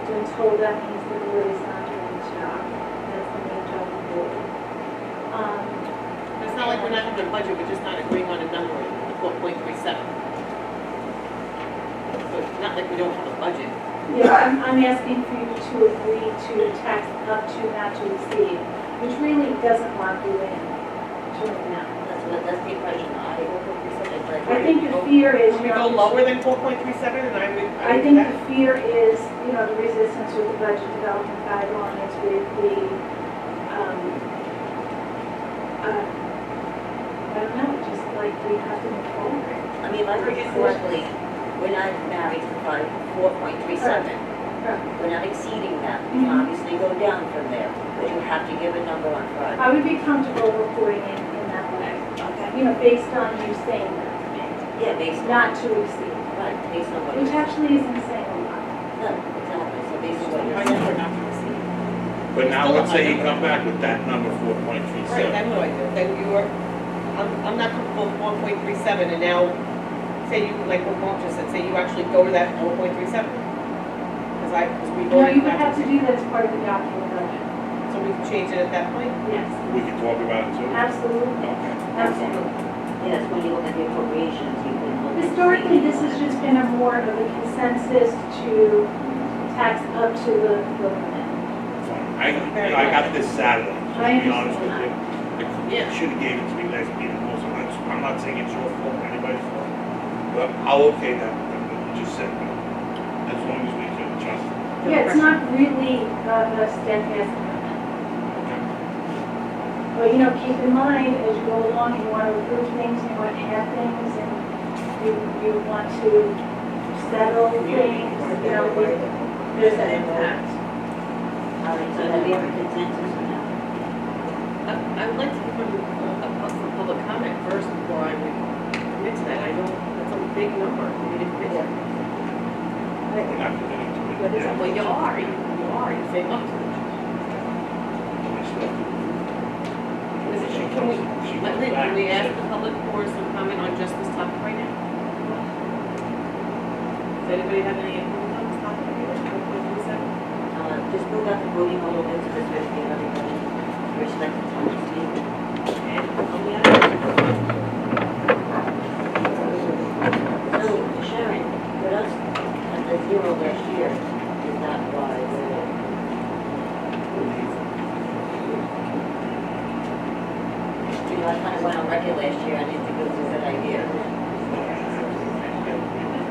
been told that means the board is not doing its job. That's the main job of the board. It's not like we're not having a budget, we're just not agreeing on a number, the 4.37. So it's not like we don't have a budget. Yeah, I'm asking for you to agree to tax up to not to exceed, which really doesn't lock you in to an amount. That's the impression I think the fear is, Can we you go know, lower than 4.37 and I would. I think the fear is, you know, the resistance with the budget development guidelines with the, I don't know, just like we have to move forward. I mean, if I heard you correctly, we're not married to the 4.37. We're not exceeding that. We can Mhm. obviously go down from there, but you have to give a number on Friday. I would be comfortable reporting in that way, Okay. you know, based on you saying that to me, Yeah, based on. not to exceed, Right, based on what which you're. actually isn't saying a lot. No, exactly, so based on what Why you're not, we're saying. not gonna see. but now Still let's say a you high come number. back with that number, Right, 4.37. then what do I do? Then you are, I'm not comfortable with 1.37 and now, say you, like what Mark just said, say you actually go to that 4.37. Because we No, voted you would not have to. to do that as part of the document budget. So we can change it at that point? Yes, We can talk about it too. absolutely, Okay. absolutely. Yes, when you look at the appropriations, you can look at. Historically, this has just been a more of a consensus to tax up to the limit. I got this Saturday, to I be honest with understand you. Yeah. You should have gave it to me last meeting also. I'm not saying it's your fault, anybody's fault. But I'll okay that, what you just said, as long as we can adjust. Yeah, it's not really a steadfast commitment. But, you know, keep in mind, as you go along, you want to approve things, you want to add things, and you want to settle things, you know, there's that impact. All right, so do we have a consensus on that? I would like to give them a public comment first before I would commit to that. I don't, that's a big number for me to commit to. We're not committing to it. What is it? yet. Well, you are, you say up to it. We still have to- Can we ask the public for some comment on just this topic right now? Does anybody have any input on this topic? Just move out the voting a little bit so this way we give everybody respect the time to speak. So Sharon, with us at the 0 last year, is that why I kind of went on record last year, I didn't think it was a good idea. With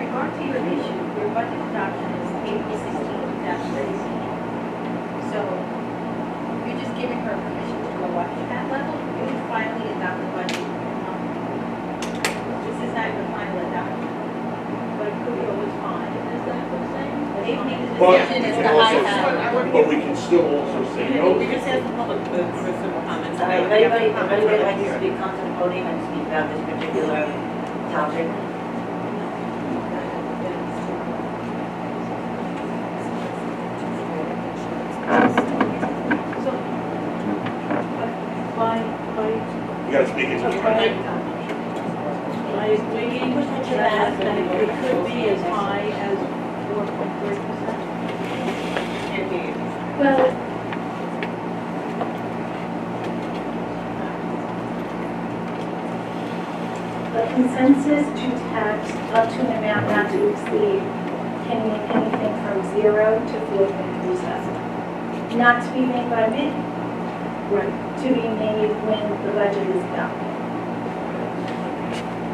regard to your issue, your budget adoption is April 16, 2013. So you're just giving her permission to go up to that level. You finally adopt the budget. This is not your final adoption. But it could be always fine. Is that what you're saying? They've made the But decision we as can to also- how But we can still also say no. We just asked the public for some comments. All right, if anybody would like to speak, come to the podium and speak about this particular topic. So, by You gotta speak into the mic. I agree that it could be as high as 4.3%. Well, the consensus to tax up to an amount not to exceed can mean anything 0 to 4.37. Not to be made by me. Right. To be made when the budget is done.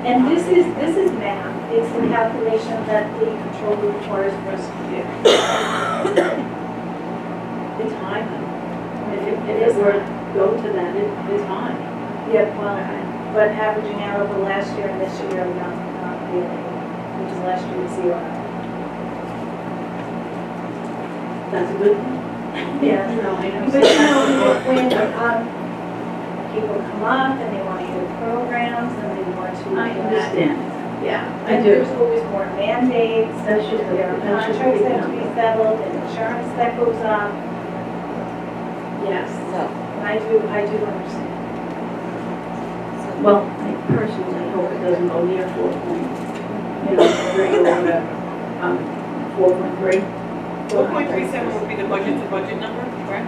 And this is math. It's the calculation that the control group requires for us to do. It's high. If It is it were high. go to that, it's high. Yeah, well, but averaging out over last year and this year, not really, because last year was 0. That's a good thing. Yeah. No, I know. But you know, when people come up and they want to hear programs and they want to. I understand. Yeah, I and do. there's always more mandates, That's just there are that's just contracts that have to the be settled, and insurance that goes up. Yes, So, I do understand. well, I personally hope it doesn't go near 4 point, 3 or whatever, 4.3. 4.37 would be the budget-to-budget number, correct?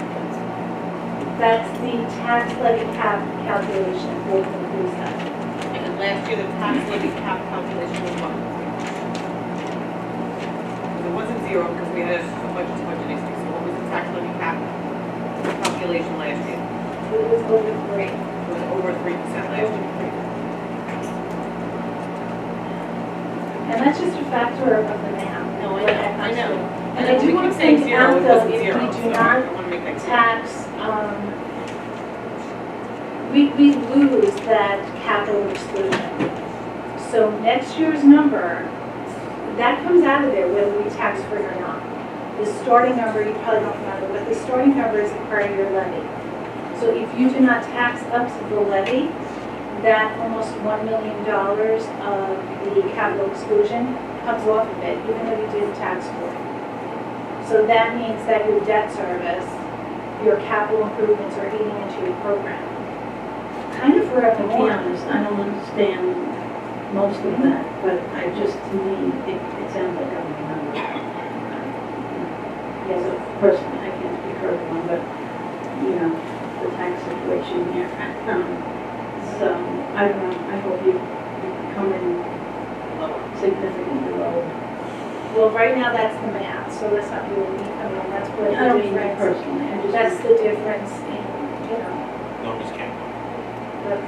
That's the tax levy cap calculation, 4.37. And then last year, the tax levy cap calculation was what? It wasn't 0 because we had a budget-to-budget increase. So what was the tax levy cap calculation last year? It was over 3. It was over 3% last year. And that's just a factor of the math. No, I know. And I do we want keep to saying point 0, out it though, wasn't if 0, we do so not I want to make that clear. tax, we lose that capital exclusion. So next year's number, that comes out of there whether we tax for it or not. The starting number, you probably don't remember, but the starting number is the prior year levy. So if you do not tax up to the levy, that almost $1 million of the capital exclusion comes off of it, even though you didn't tax for it. So that means that your debt service, your capital improvements are eating into your program. Kind of To be forevermore. honest, I don't understand most of that, but I just, to me, it sounds like a number. As a person, I can't speak for everyone, but, the tax situation here. So, I don't know, I hope you come in significantly lower. Well, right now, that's the math, so that's not really, that's what I don't the mean that difference. personally, I just. That's the difference in, Numbers can't.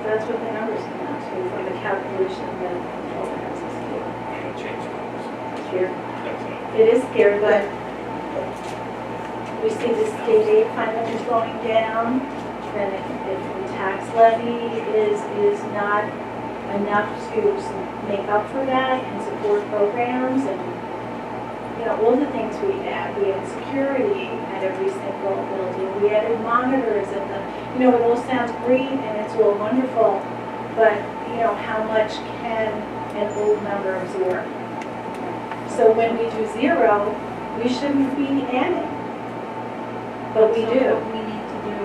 that's what the numbers come out to from the calculation that the control has us do. Change numbers. Here. That's it. It is scary, but we see the state aid financials going down, then if the tax levy is not enough to make up for that and support programs and, all the things we had. We had security at every single building. We added monitors and it all sounds great and it's all wonderful, but, how much can an old number absorb? So when we do 0, we shouldn't be adding. But we do. What we need to do,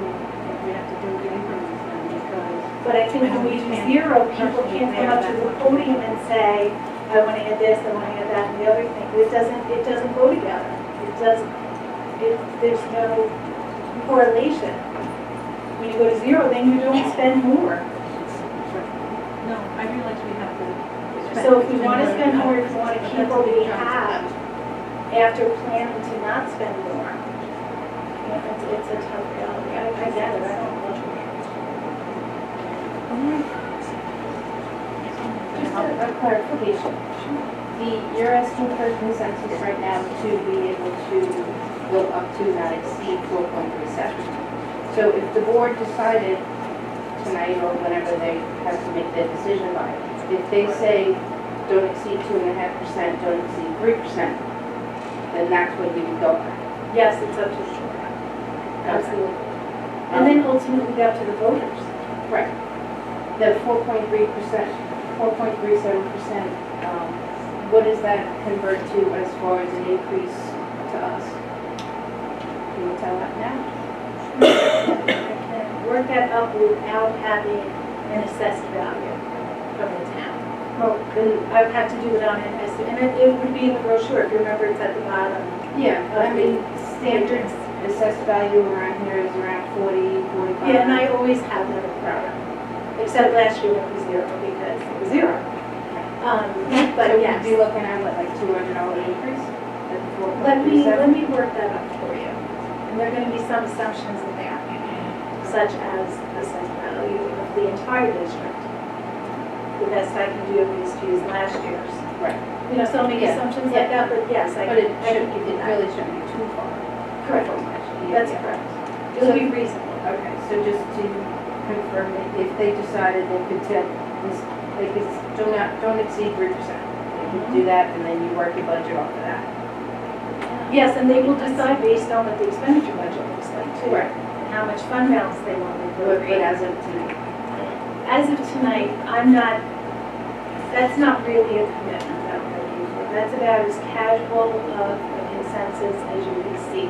we have to do the increments then, because. But I think when we do 0, people can't come up to the podium and say, I want to add this, I want to add that, and the other thing. It doesn't go together. There's no correlation. When you go to 0, then you don't spend more. No, I realize we have to. So if we want to spend more, if we want to keep what we have, after planning to not spend more, it's a tough reality. I get it, I don't love it. Just a clarification. You're asking for consensus right now to be able to go up to not exceed 4.37. So if the board decided tonight or whenever they have to make their decision by, if they say don't exceed 2.5%, don't exceed 3%, then that's what you would go by. Yes, it's up to the board. Absolutely. And then ultimately up to the voters. Right. The 4.3%, 4.37%, what does that convert to as far as an increase to us? Can you tell that now? And work that up without having an assessed value from the town. Well, then I would have to do it on an estimate, and it would be in the brochure, if you remember, it's at the bottom. Yeah, I mean, standard assessed value around here is around 40, 45. Yeah, and I always have that in the program, except last year when it was 0, because it was 0. So But we'd yes, be looking at what, like $200 increase at the Let me work that up for you. And there are going to be some assumptions in there, such as assessed value of the entire district. The best I can do is to use last year's. Right. You know, so many Yeah. assumptions like that, but yes, I But it I should, can give it you that. really shouldn't be too far. Correct. from last year. That's Yeah. correct. It'll be reasonable. Okay, so just to confirm, if they decided they could take this, they could, don't exceed 3%. They could do that, and then you work your budget off of that. Yes, and they will decide based on what the expenditure budget looks like too. Right. And how much fund balance they want to But appropriate. as of tonight, As of tonight, I'm not, that's not really a commitment that I'm looking for. That's about as casual of a consensus as you can see.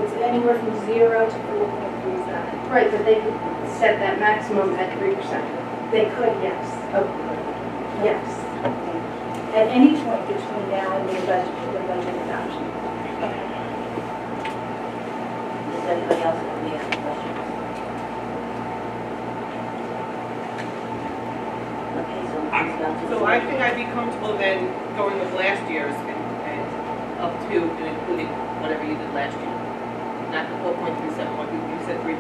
It's anywhere from 0 to 4.37. right, but they could set that maximum at 3%. They could, yes. Oh, Yes. At any point between now and the budget adoption. Does anybody else have any other questions? Okay, so it's down to. So I think I'd be comfortable then going with last year's and up to and including whatever you did last year. Not the 4.37, what you said 3%.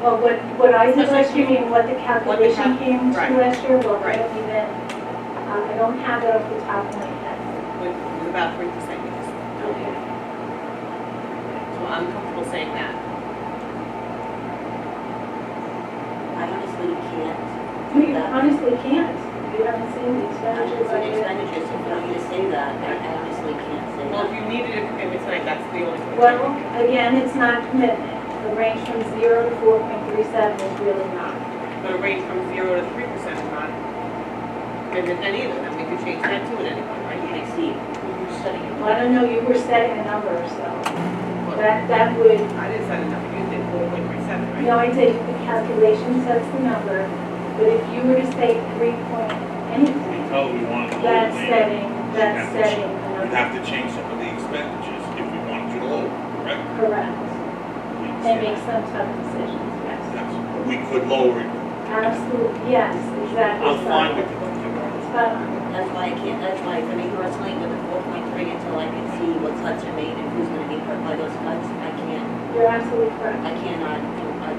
Well, what I did last year, meaning what the calculation came to right. last year, well, I Right. don't even, I don't have it off the top of my head. It was about 3%. Yes. Okay. So I'm comfortable saying that. I honestly can't. You honestly can't. You haven't seen the I expenditure just an budget. expenditure, so for me to say that, I honestly can't say Well, if that. you needed a commitment tonight, that's the only thing. Well, again, it's not a commitment. The range from 0 to 4.37 is really not. But a range from 0 to 3% is not commitment then either, then we could change that to at any point, right? I see. You're setting it. Well, I don't know, you were setting a number, so that would, I didn't set a number, you did 4.37, right? no, I did, the calculation sets the number, but if you were to say 3 point anything, Oh, we want to lower that's the setting You'd a We'd number. have to change some of the expenditures if we wanted you to lower, correct? Correct. And make some tough decisions, yes. Yes. We could lower it. Absolutely, yes, exactly. I'm fine with it. Spot on. That's why I can't, that's why for me personally, with the 4.3, until I can see what cuts are made and who's gonna be hurt by those cuts, I can't, You're absolutely correct. I cannot.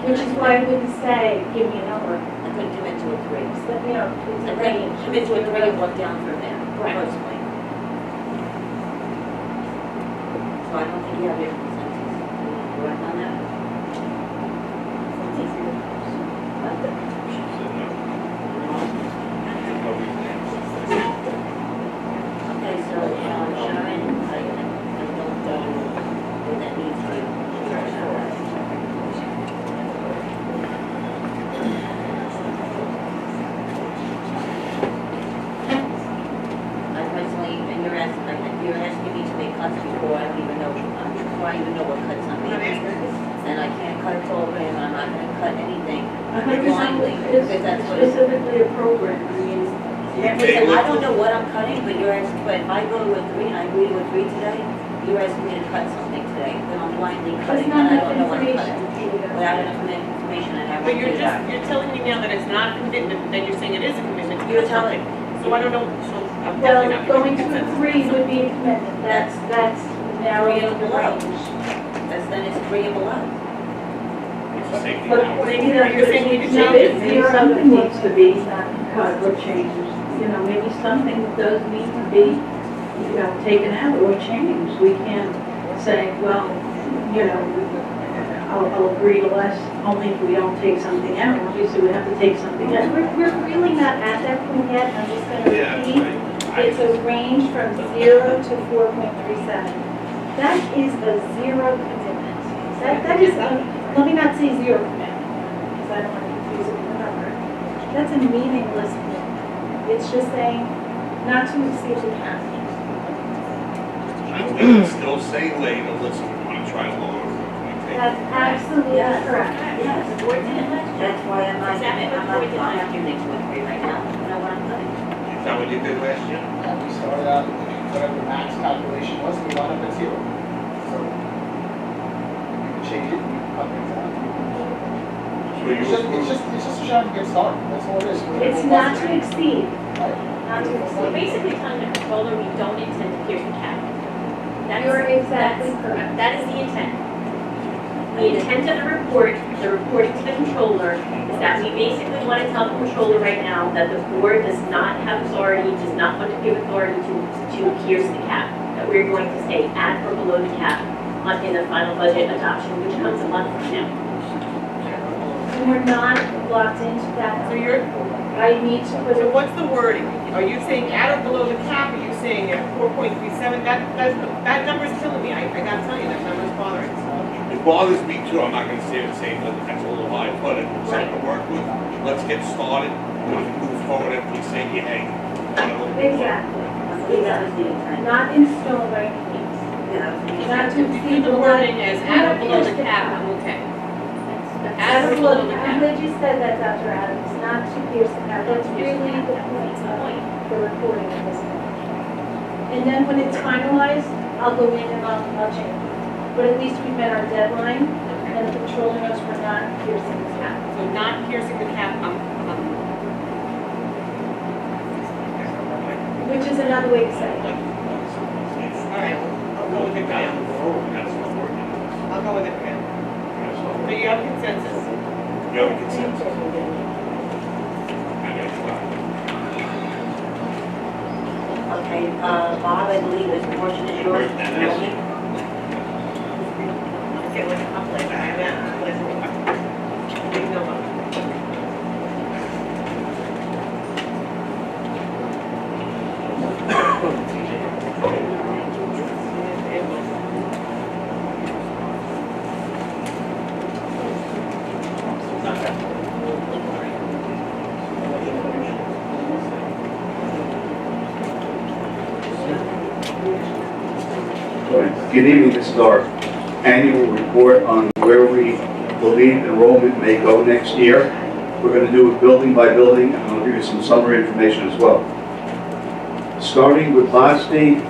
Which is why I wouldn't say, give me a number. I couldn't commit to a 3. So, you know, it's I a couldn't range. commit to a 3 and work down from there, Right. personally. So I don't think you have your consensus. You want to work on that? She said no. Okay, so, Sharon, I don't know what that means for you. I personally, and you're asking me to make cuts before I don't even know, before I even know what cuts I'm making. And I can't cut a program, I'm not gonna cut anything blindly, because that's what. Specifically a program, I mean, Listen, I don't know what I'm cutting, but you're asking, but if I go to a 3 and I agree to a 3 today, you're asking me to cut something today, then I'm blindly there's cutting, not and I enough don't know what I'm information. cutting. Without enough information, I have But to you're do just, that. you're telling me now that it's not a commitment, but then you're saying it is a commitment to You're do something. So I don't know, so I'm Well, definitely not going giving to a consensus. 3 would be a commitment, that's narrowing the below. range. Then it's 3 and below. It's a safety But net. maybe that's You're saying we could change it. maybe something needs to be cut or changed. You know, maybe something does need to be, you know, taken out or changed. We can't say, well, you know, I'll agree to less only if we don't take something out. Obviously, we have to take something out. We're really not at that point yet. I'm just going to Yeah, repeat. It's a range from 0 to 4.37. That is a zero commitment. That is, let me not say zero commitment, because I don't want to confuse it with a number. That's a meaningless commitment. It's just saying not to exceed the cap. I'm gonna still say later, listen, we want to try to lower it. Can we take That's it? absolutely Yes. correct. Yes. That's why I'm not committing to a 3 right now, I don't know what I'm cutting. Is that what you did last year? We started out, whatever the max calculation was, we wound up at 0. So you can change it, you can cut things out. So you It's just a shot to get started, that's all it is. It's not to exceed, Right. not to We're exceed. basically telling them to go controller, we don't intend to pierce the cap. You're exactly correct. That is the intent. The intent of the reporting to the controller, is that we basically want to tell the controller right now that the board does not have authority, does not want to give authority to pierce the cap, that we're going to stay at or below the cap in the final budget adoption, which comes a month from now. And we're not locked into that. So you're, I need to put so it, what's the wording? Are you saying at or below the cap, or are you saying at 4.37? That number's killing me, I gotta tell you, that number's bothering me. It bothers me too, I'm not gonna say the same, but that's a little high, but it's something to work with. Let's get started, we can move forward if we say, yeah, hey. exactly. That was the intent. Not in stone by any means. Yeah. Not to exceed The the wording is line. at or below the cap, I'm okay. At or below the I'm cap. glad you said that, Dr. Adams, not to pierce the cap. That's really the point of the reporting of this. And then when it's finalized, I'll go in and I'll change it. But at least we met our deadline, and the controller knows we're not piercing the cap. So not piercing the cap, Which is another way to say it. all right, I'll go with it now. That's not working. I'll go with it now. So you have consensus? You have a consensus. I got Okay, Bob, I believe this portion is yours. Melanie? Okay, I'll play that. Big no vote. Good evening. This is our annual report on where we believe enrollment may go next year. We're going to do it building by building, and I'll give you some summary information as well. Starting with Boston,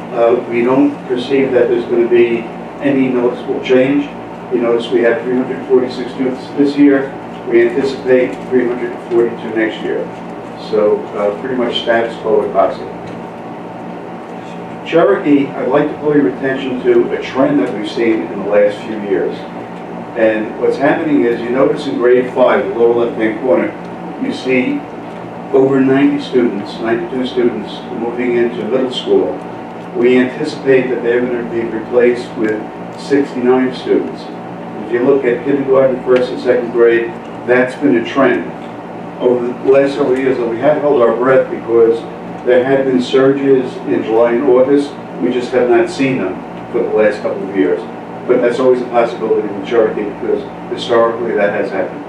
we don't perceive that there's going to be any noticeable change. You notice we had 346 students this year. We anticipate 342 next year. So pretty much status quo at Boston. Cherokee, I'd like to call your attention to a trend that we've seen in the last few years. And what's happening is, you notice in grade 5, the lower left-hand corner, you see over 90 students, 92 students moving into middle school. We anticipate that they're going to be replaced with 69 students. If you look at kindergarten, first and second grade, that's been a trend. Over the last several years, we have held our breath because there had been surges in July and August. We just have not seen them for the last couple of years. But that's always a possibility in Cherokee because historically that has happened.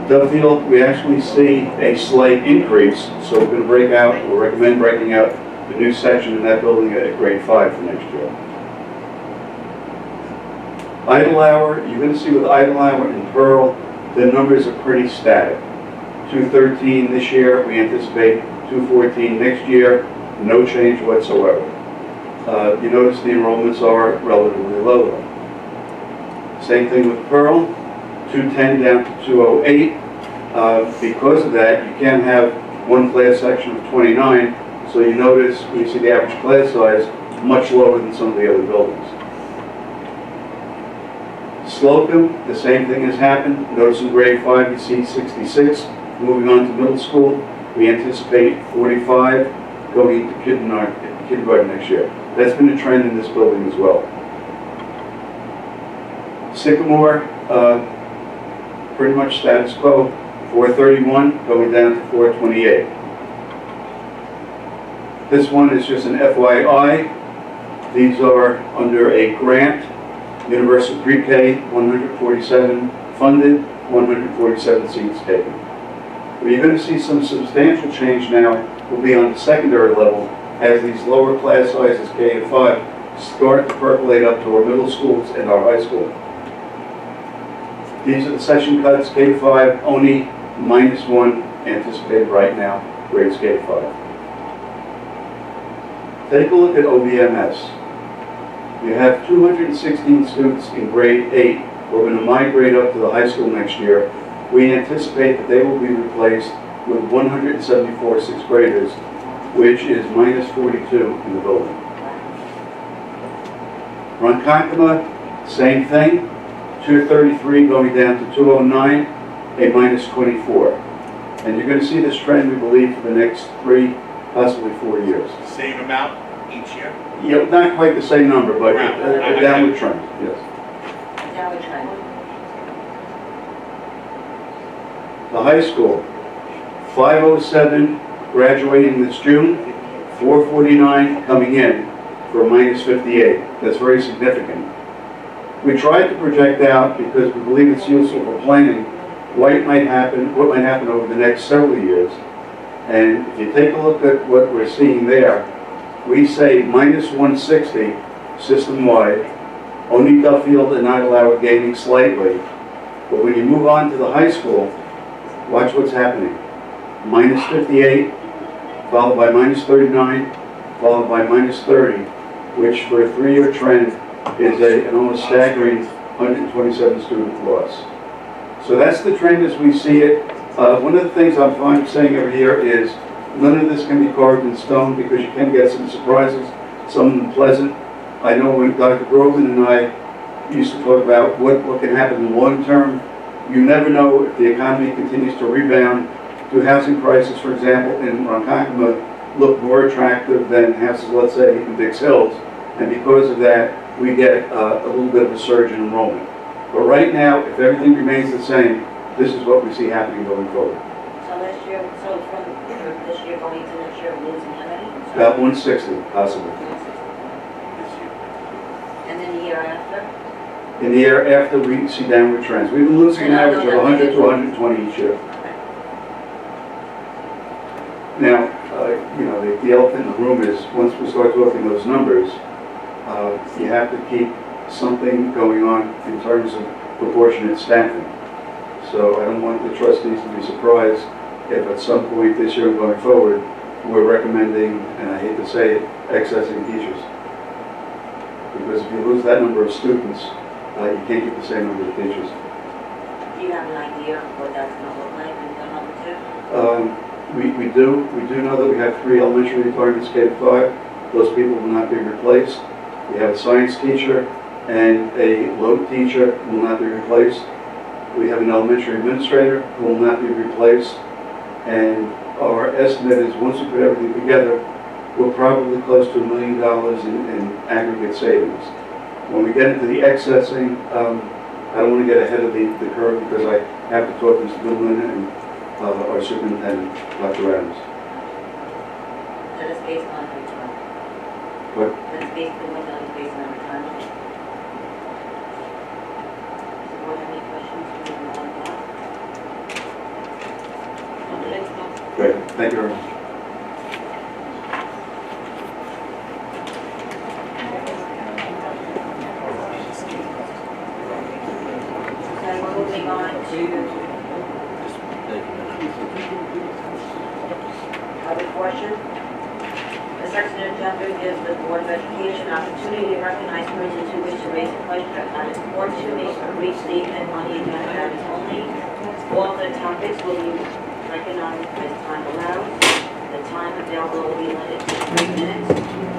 Duffield, we actually see a slight increase, so we're going to we'll recommend breaking out the new section in that building at grade 5 for next year. Idle you're going to see with Idle and Pearl, the numbers are pretty static. 213 this year, we anticipate 214 next year, no change whatsoever. You notice the enrollments are relatively low. Same thing with Pearl, 210 down to 208. Because of that, you can't have one class section of 29, so you notice when you see the average class size much lower than some of the other buildings. Slocum, the same thing has happened. Notice in grade 5 you see 66. Moving on to middle school, we anticipate 45 going into kindergarten next year. That's been a trend in this building as well. Sycamore, pretty much status quo, 431 going down to 428. This one is just an FYI. These are under a grant, Universal Pre-K, 147 funded, 147 seats taken. Where you're going to see some substantial change now will be on the secondary level as these lower class sizes, K and 5, start to percolate up to our middle schools and our high school. These are the session cuts, K to 5, only -1 anticipated right now, grades K to 5. Take a look at OBMS. You have 216 students in grade 8 who are going to migrate up to the high school next year. We anticipate that they will be replaced with 174 sixth graders which is minus 42 in the building. Ronkonkoma, same thing, 233 going down to 209, a minus 24. And you're going to see this trend, we believe, for the next 3, possibly 4 years. Same amount each year? Yeah, not quite the same number, but Right. a downward trend, yes. Downward trend. The high school, 507 graduating this June, 449 coming in for a minus 58. That's very significant. We tried to project out, because we believe it's useful for planning, what might happen over the next several years. And if you take a look at what we're seeing there, we say minus 160 system-wide. Only Duffield and Idlehour gaining slightly. But when you move on to the high school, watch what's happening. Minus 58, followed by minus 39, followed by minus 30, which for a 3-year trend is an almost staggering 127 student loss. So that's the trend as we see it. One of the things I'm fond of saying every year is none of this can be carved in stone, because you can get some surprises, some of them pleasant. I know when Dr. Groban and I used to talk about what can happen in the long term, you never know if the economy continues to rebound. Do housing prices, for example, in Ronkonkoma look more attractive than houses, let's say, in Dix Hills? And because of that, we get a little bit of a surge in enrollment. But right now, if everything remains the same, this is what we see happening going forward. So this year, so from this year going into next year, we're losing how many? About 160, possibly. And then the year after? In the year after, we see downward trends. We've been losing an average of 100 to 120 each year. Now, the elephant in the room is, once we start talking those numbers, you have to keep something going on in terms of proportionate staffing. So I don't want the trustees to be surprised if at some point this year and going forward, we're recommending, and I hate to say it, accessing teachers. Because if you lose that number of students, you can't get the same number of teachers. Do you have an idea of what that's going to look like in the number two? We do know that we have 3 elementary requirements K-5. Those people will not be replaced. We have a science teacher and a load teacher who will not be replaced. We have an elementary administrator who will not be replaced. And our estimate is, once we put everything together, we're probably close to $1 million in aggregate savings. When we get into the excessing, I don't want to get ahead of the curve, because I have to talk to Mr. Goodwin and our superintendent, Dr. Adams. That is based on retirement. What? That's based, the window is based on retirement. Does the board have any questions for me on that? Okay, so Great, thank you very much. we're moving on to other portion. The section agenda gives the Board of Education opportunity to recognize persons who wish to raise a question on its board to make a brief statement on the agenda that is only. All the topics will be recognized as time allows. The time available will be limited to 3 minutes.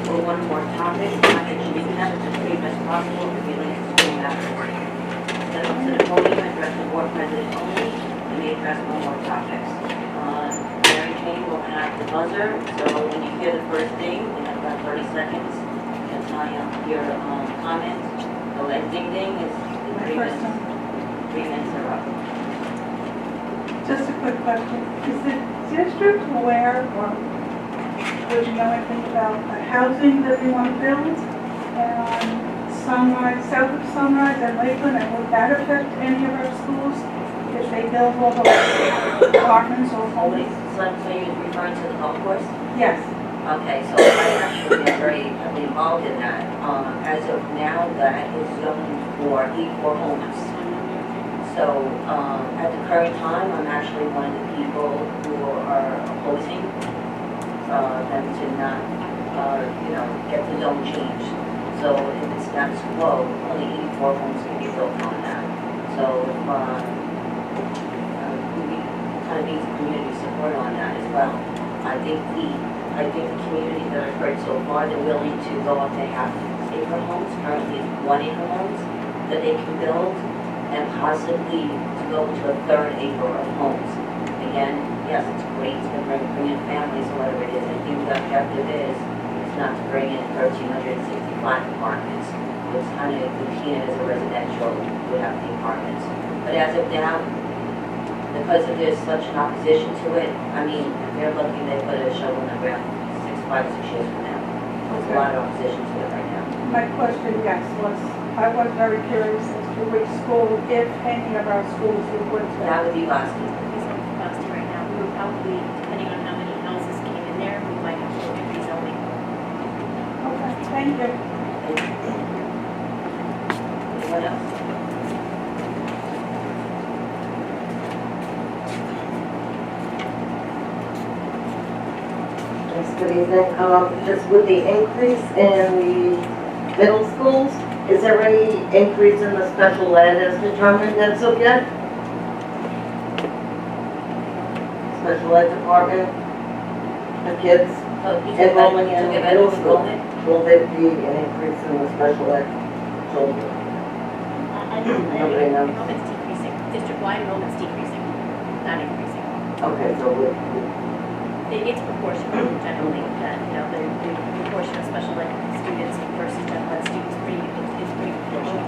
For one more topic, topic should be kept as brief as possible to relate to school matters. Step up to the podium and address the board president only, and may address one more topics. Mary Jane will have the buzzer, so when you hear the first ding, we have about 30 seconds to tell your comment. The last ding is 3 minutes. 3 minutes are up. Just a quick question. Is the district aware, or would you know anything about the housing that we want to build on Sunrise, south of Sunrise and Lakeland, and would that affect any of our schools if they build all the apartments or homes? So you're referring to the golf course? Yes. Okay, so I actually am very heavily involved in that. As of now, that is zoned for E4 homes. So at the current time, I'm actually one of the people who are opposing them to not, get the zone changed. So if it's status quo, only 84 homes can be built on that. So if we kind of need community support on that as well. I think the I think the communities that I've heard so far, they're willing to go up to half-acre homes, currently it's 1-acre homes, that they can build, and possibly to go to a 3rd acre of homes. Again, yes, it's great to bring in families or whatever it is. I think the objective is not to bring in 1,365 apartments. It's kind of routine as a residential, would have the apartments. But as of now, because of there's such an opposition to it, I mean, they're looking, they put a shovel in the ground 5, 6 years from now. There's a lot of opposition to it right now. My question, yes, I was very curious as to which school, if any of our schools you would say. That would be Boston. He's on Boston right now. We would probably, depending on how many houses came in there, we might have to look at rezoning. Okay, thank you. Anyone else? Yes, good evening. Just with the increase in the middle schools, is there any increase in the special ed as determined as of yet? Special ed department, the kids enrolling in middle school, will there be an increase in the special ed children? Nobody knows. Enrollment's decreasing. District-wide enrollment's decreasing, not increasing. Okay, so It's proportional generally, that, the proportion of special ed students versus general ed students is pretty proportional.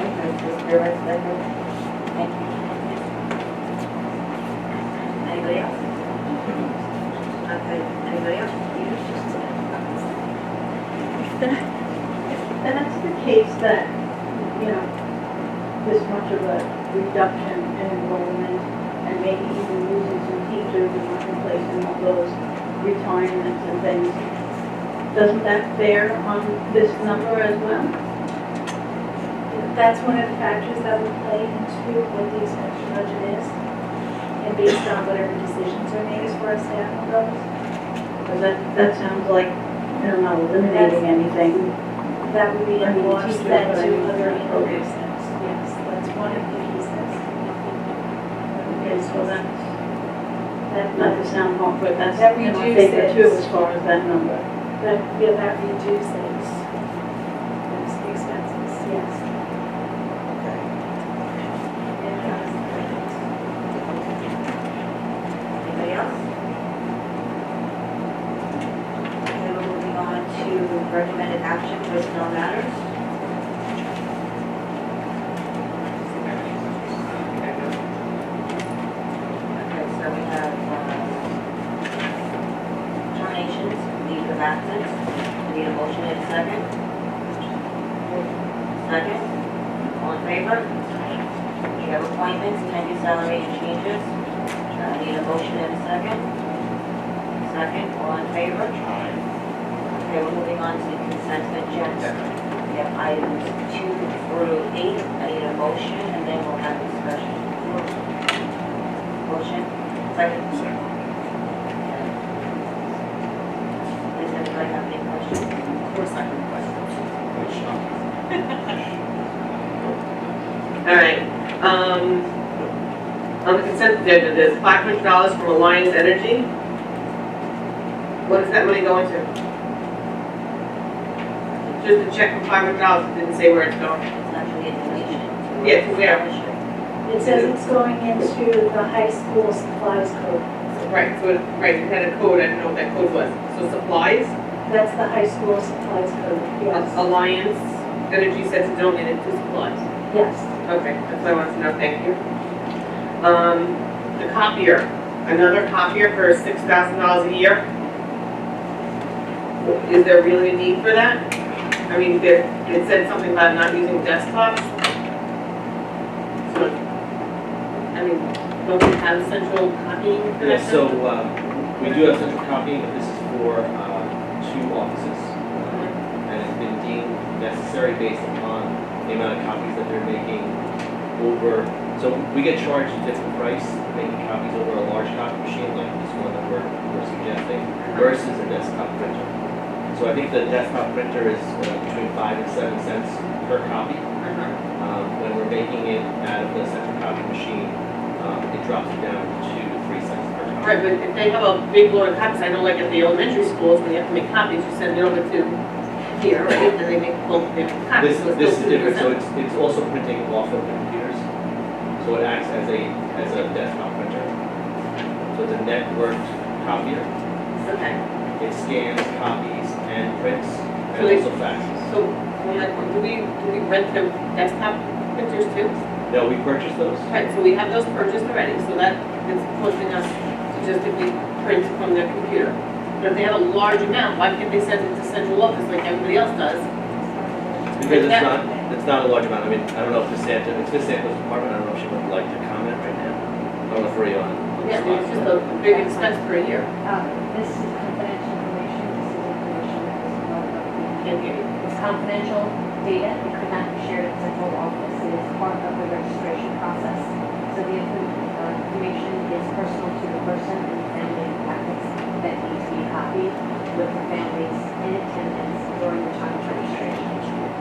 okay, just curious, thank you. Thank you. Anybody else? Okay, anybody else? If that's the case that, this much of a reduction in enrollment and maybe even losing some teachers and not replacing all those retirements and things, doesn't that bear on this number as well? That's one of the factors that would play into what the expenditure budget is, and based on whatever decisions are made as far as staffing goes. Because that sounds like, not eliminating anything. That would be I mean, an offset teachers, but I mean, to other okay. increases. Yes, that's one of the pieces. Okay, so that's, not to sound wrong, but that's That in my reduces- favor too, as far as that number. That reduces those expenses, yes. Anybody else? Okay, we're moving on to recommended action, personnel matters. Okay, so we have terminations, leave of absence. We need a motion in a second. Second. All in favor? We have appointments, tenure, salary, and changes. I need a motion in a second. Second, all in favor? Okay, we're moving on to the consent agenda. We have items 2 through 8. I need a motion, and then we'll have discussion. Motion? Second? Does anybody have any questions? Or second questions. All right, on the consent agenda, there's $500 from Alliance Energy. What does that money go into? Just a check for $500, it didn't say where it's going. It's actually a donation. Yeah, to where? It says it's going into the high school supplies code. Right, so it had a code, I didn't know what that code was. So supplies, That's the high school supplies code, yes. Alliance Energy said to donate it to supplies. Yes. Okay, that's what I wanted to know, thank you. The copier, another copier for $6,000 a year. Is there really a need for that? I mean, it said something about not using desktops. So, I mean, don't we have central copying for that? Yeah, so we do have central copying, but this is for 2 offices. And it's been deemed necessary based upon the amount of copies that they're making over. So we get charged a different price making copies over a large copy machine like this one that we're suggesting versus a desktop printer. So I think the desktop printer is between 5 and 7 cents per copy. When we're making it out of the central copy machine, it drops it down to 2 to 3 cents per copy. Right, but if they have a big load of copies, I know like at the elementary schools, when you have to make copies, you send it over to here, right? And they make both their copies. so it's This is still different, so 2%. it's also printing off of the computers. So it acts as a desktop printer. So it's a networked copier. Okay. It scans, copies, and prints, and So they- also faxes. So, do we rent them desktop printers too? No, we purchased those. Right, so we have those purchased already, so that is costing us to just if we print from their computer. But if they have a large amount, why can't they send it to central office like everybody else does? Because it's not a large amount. I mean, I don't know if it's Santa's department, I don't know if she would like to comment right now. I don't know if we're on. Yeah, I mean, it's just a big expense per year. This is confidential information, this is information that is not about Can't hear you. It's confidential data, it could not be shared at central office, it is part of the registration process. So the information is personal to the person and the family packets that need to be copied with the families in attendance during the time of registration.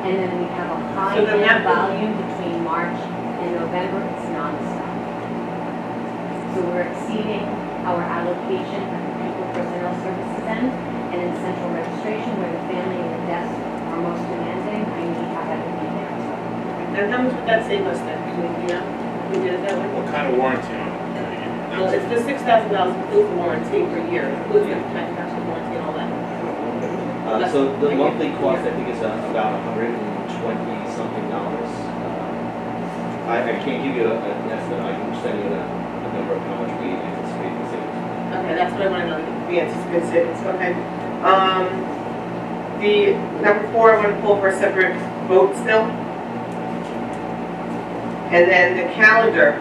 And then we have a high So then that- volume between March and November, it's nonstop. So we're exceeding our allocation at the people personnel services end, and in central registration, where the family and the desk are most demanding, I have to be there as well. And how much would that save us then? You know, we did it that way? What kind of warranty on it? Well, it's the $6,000 includes the warranty per year, includes the manufacturer warranty and all that. So the monthly cost, I think, is about $120 something. I can't give you an estimate, I can send you a number of how much we anticipate the savings. Okay, that's what I want to know, the anticipated savings, okay. The number 4, I want to pull for a separate vote still. And then the calendar,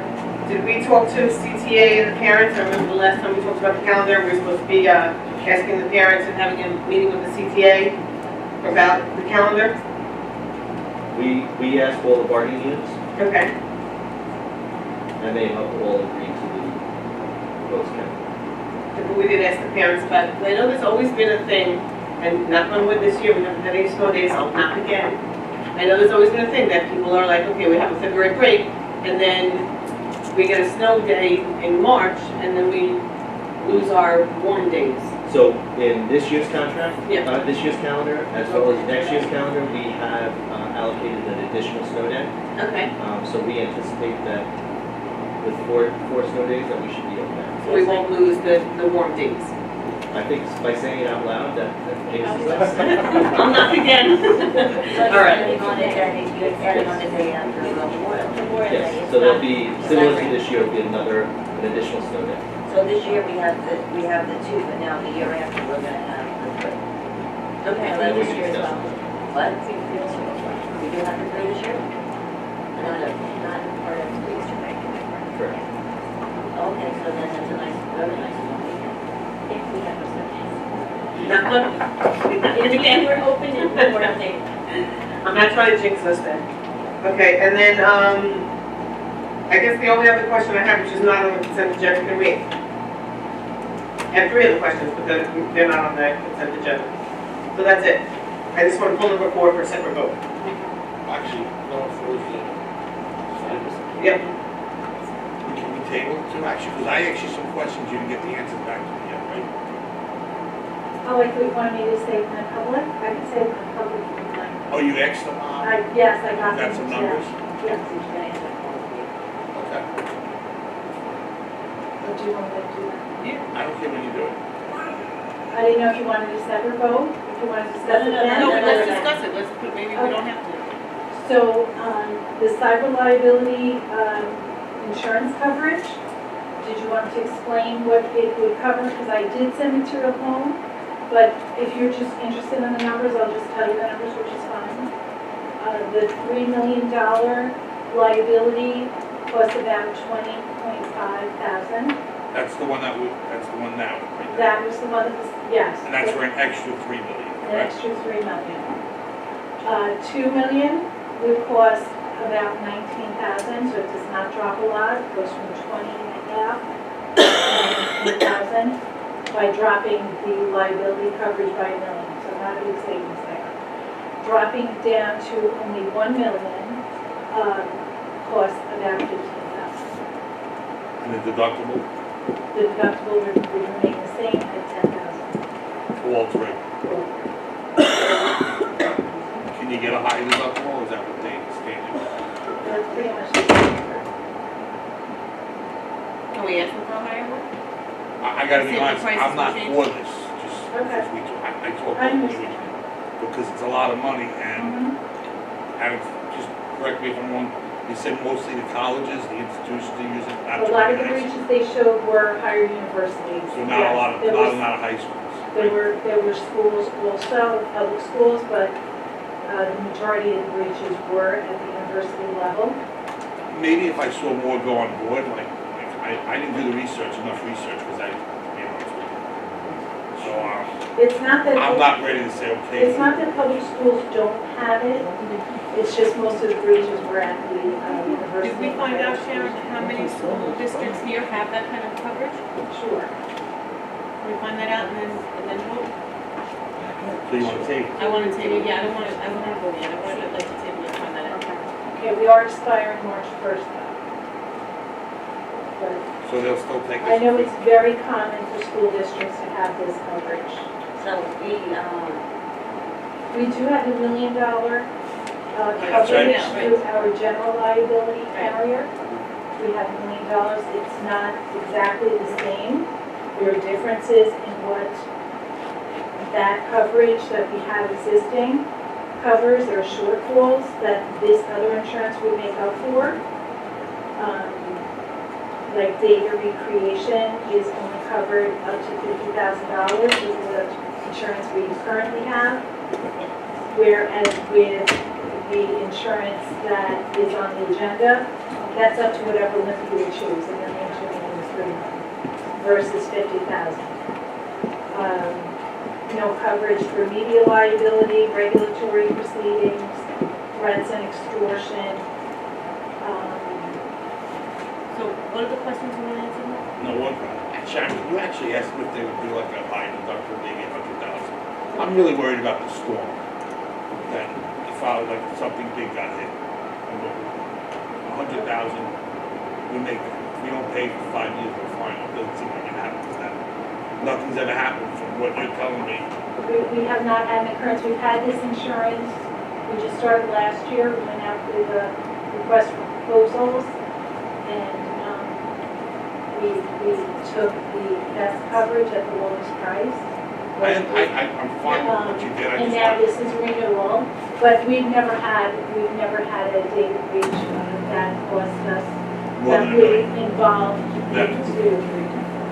did we talk to CTA and the parents? I remember the last time we talked about the calendar, we were supposed to be asking the parents and having a meeting with the CTA about the calendar. We asked all the bargaining units, Okay. and they have all agreed to the votes count. But we did ask the parents about it. I know there's always been a thing, and knock on wood this year, we haven't had any snow days, I'll knock again. I know there's always been a thing that people are like, okay, we have a February break, and then we get a snow day in March, and then we lose our warm days. So in this year's contract, Yeah. this year's calendar, as well as next year's calendar, we have allocated an additional snow day. Okay. So we anticipate that with four snow days, that we should be okay. So we won't lose the warm days. I think by saying it out loud, that jinxes us. I'll knock again. All right. On the day, you're starting on the day after Memorial Day. Yes, so there'll be, similar to this year, will be an additional snow day. So this year we have the 2, but now the year after we're gonna have the 3. Okay. And then this year as well. What? We do have the 3 this year? No, not part of the Easter break. Correct. Okay, so then that's a nice, very nice one weekend. If we have a second. Knock on. Again, we're open and we're not there. I'm not trying to jinx us then. Okay, and then, I guess the only other question I have, which is not on the consent agenda, can we? I have 3 other questions, but they're not on the consent agenda. So that's it. I just want to pull number 4 for a separate vote. Actually, no, for the, Yep. can we table it too, actually? Because I actually some questions you didn't get the answers back to me yet, right? Oh, wait, you want me to say it in public? I can say it in public if you'd like. Oh, you asked them? Yes, I got Got them. some numbers? Yes. Okay. Or do you want me to do that? Yeah, I don't care when you do it. I didn't know if you wanted a separate vote, if you wanted to discuss it then. No, let's discuss it. Let's put, maybe we don't have to. So, the cyber liability, insurance coverage, did you want to explain what it would cover? Because I did send material home, but if you're just interested in the numbers, I'll just tell you the numbers, which is fine. The $3 million liability costs about $20,500. That's the one now, right? That was the one that was, yes. And that's for an extra $3 million, An correct? extra $3 million. $2 million would cost about $19,000, so it does not drop a lot. It goes from 20.5 to $19,000 by dropping the liability coverage by $1 million. So not a big savings there. Dropping it down to only $1 million costs about $15,000. And the deductible? The deductible would remain the same at 10,000. For all three. Can you get a higher deductible, or is that what they standard? That's pretty much the standard. Can we ask them for a higher one? I gotta be See if the honest, prices I'm not will change? for this, just, Okay. we, I talk I about understand. because it's a lot of money, and, Mhm. and just correct me if I'm wrong, you said mostly the colleges, the institutions are using, not A too lot of many the high breaches schools. they showed were higher universities. So not a Yes, lot of, there not was- a lot of high schools. There were schools also, public schools, but the majority of the breaches were at the university level. Maybe if I saw more go on board, like I didn't do the research, enough research, because I, you know, so, It's not that. I'm not ready to say, okay. It's not that public schools don't have it, it's just most of the breaches were at the university. Did we find out, Sharon, how many school districts here have that kind of coverage? Sure. Can we find that out and then vote? So you wanna take? I want to table, yeah, I don't want to vote yet, I'd like to table and find that out. Okay, we are expiring March 1st though. But So they'll still take this? I know it's very common for school districts to have this coverage. So We do have $1 million That's coverage right. through our general liability carrier. We have $1 million. It's not exactly the same. There are differences in what that coverage that we have existing covers. There are shortfalls that this other insurance would make up for. Like data recreation is only covered up to $50,000 with the insurance we currently have. Whereas with the insurance that is on the agenda, that's up to whatever limit you would choose, and then the insurance is $3 million versus $50,000. No coverage for media liability, regulatory proceedings, threats and extortion. So what are the questions you want to answer? No, one, Sharon, you actually asked them if they would do like a high deductible, they get 100,000. I'm really worried about the storm. That if like something big got hit, 100,000, we don't pay for 5 years, we're fine. It doesn't seem like it happens that. Nothing's ever happened from what you're telling me. We have not had an occurrence. We've had this insurance. We just started last year. We went out with a request for proposals, and we took the best coverage at the lowest price. I'm fine with what you did. I And just now want- this is renewal, but we've never had a data breach that cost us, More that than a really million. involved Yeah. to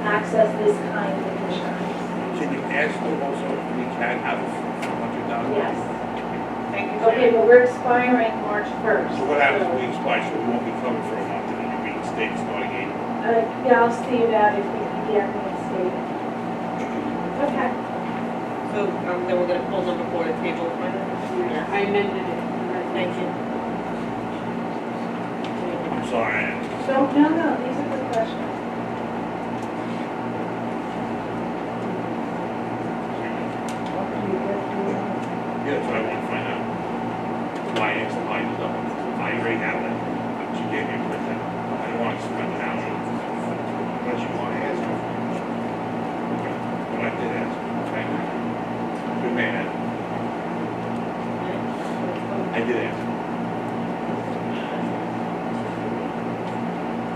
access this kind of insurance. Can you ask them also if we can have it for 100,000? Yes. Thank you, Okay, Sharon. well, we're expiring March 1st. So what happens if we expire, so we won't be covered for a month, and then you'll be state starting April? Yeah, I'll see about if we can get reinstated. Okay. So then we're going to pull number 4 to table. I amended it. Thank you. I'm sorry, I am. So, no, these are good questions. Yeah, that's what I want to find out. Why it's the high deductible. I already have that. She gave me a percent. I don't want to spend it out. Unless you want to ask her. Okay. But I did ask her. Thank you. Good man, Ed. I did ask her.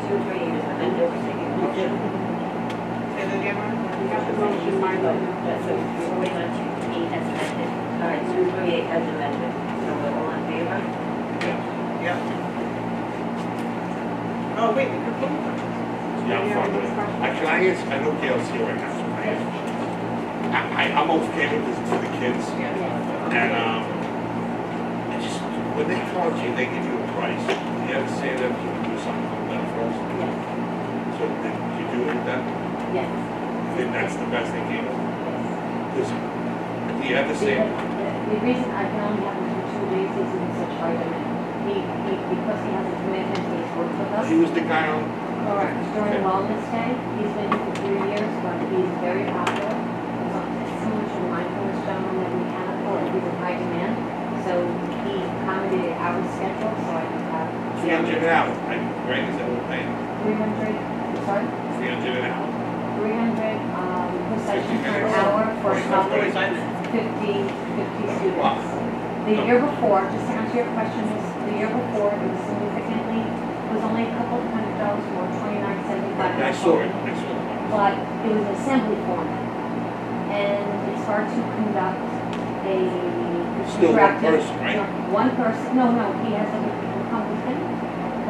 2, 3 years, and then there was a motion. Say that again, Ron? We got the motion, Martha. So 4128 as amended. All right, 238 as amended. So we're all in favor? Yeah. Oh, wait, we could vote. Yeah, I'm fine with it. Can I ask, I know Gail's here right now, so can I ask? I'm okay with this for the kids. And, I just, when they call you, they give you a price. You ever say to them, can you do something like that for us? Yes. So then you do it with them? Yes. I think that's the best they can do. Because, do you ever say, The reason I can only have him for 2 days is in such high demand. Because he has a commitment, he's worked with us. he was the guy on, Correct. During Wellness Day, he's been here for 3 years, but he's very popular. So much of a mindfulness gentleman that we can afford, he's in high demand. So he accommodated our schedule, so I can have. 300 an hour, right, is that what we're paying? 300, sorry? 300 an hour? 300 per session per hour for a couple of 50 students. The year before, just to answer your question, the year before, it was significantly, it was only a couple of $100 more, $29.75. I saw it, I saw it. But it was an assembly format. And it's hard to conduct a Still one interactive- person, right? One person, no, he has other people come with him.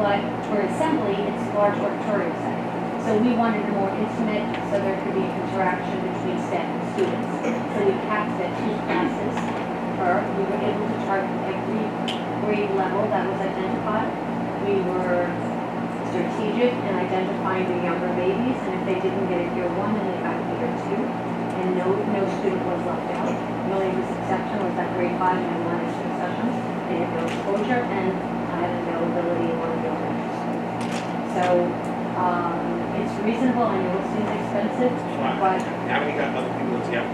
But for assembly, it's large auditorium setting. So we wanted it more intimate, so there could be interaction between staff and students. So we capped it at 2 classes per. We were able to target every grade level that was identified. We were strategic in identifying the younger babies, and if they didn't get it year 1, then they got it year 2. And no student was left out. The only exception was that grade 5 and 1 extra sessions. They had no exposure, and I had availability in one of the elementary schools. So it's reasonable. I know it seems expensive, but How many got other people that's got?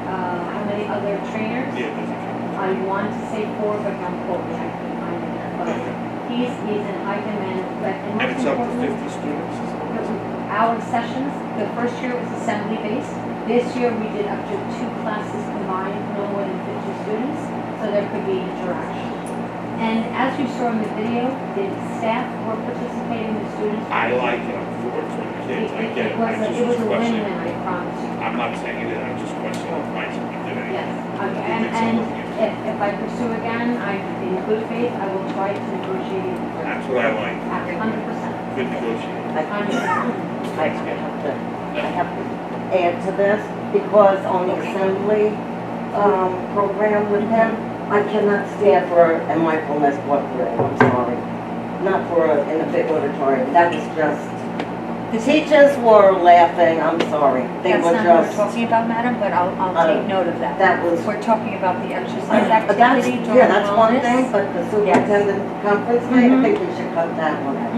how many other trainers? Yeah, does it count? I want to say 4, but don't quote me. I couldn't find it. But he's in high demand. But And most it's up to importantly, 50 students? our sessions, the first year was assembly based. This year we did up to 2 classes combined, no more than 50 students, so there could be interaction. And as you saw in the video, the staff were participating, the students. I like it, I'm for the kids, I get it. It was a win-win, I promise you. I'm not saying it is, I'm just questioning why somebody did it. Yes, and if I pursue again, in good faith, I will try to negotiate it. That's what I like, 100%. good negotiating. 100%. I have to add to this, because on the assembly program with him, I cannot stand for a mindfulness walk through, I'm sorry. Not in a big auditorium, that was just, the teachers were laughing, I'm sorry. They That's were not what we're just, talking about, madam, but I'll take note of that. that was, We're talking about the exercise that's, activity during yeah, that's one wellness. thing, but the superintendent conference thing, I think we should cut that one out.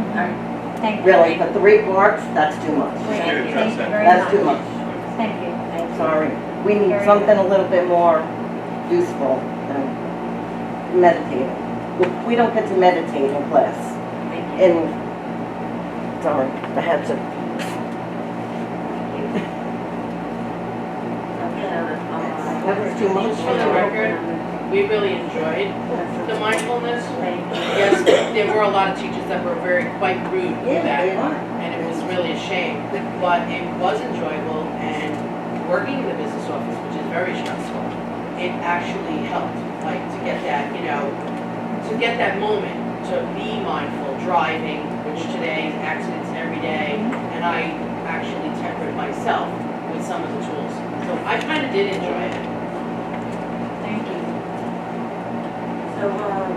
Thank you. Really, for 3 parts, that's too much. Thank you very That's too much. much. Thank you. I'm sorry. We need Very something a little bit more useful than meditating. We don't get to meditate in class. Sorry, I had to. That was too much. For the record, we really enjoyed the mindfulness. Yes, there were a lot of teachers that were quite rude with that, and it was really a shame. But it was enjoyable, and working in the business office, which is very stressful, it actually helped, like, to get that, to get that moment, to be mindful, driving, which today is accidents every day, and I actually tempered myself with some of the tools. So I kind of did enjoy it. Thank you. So,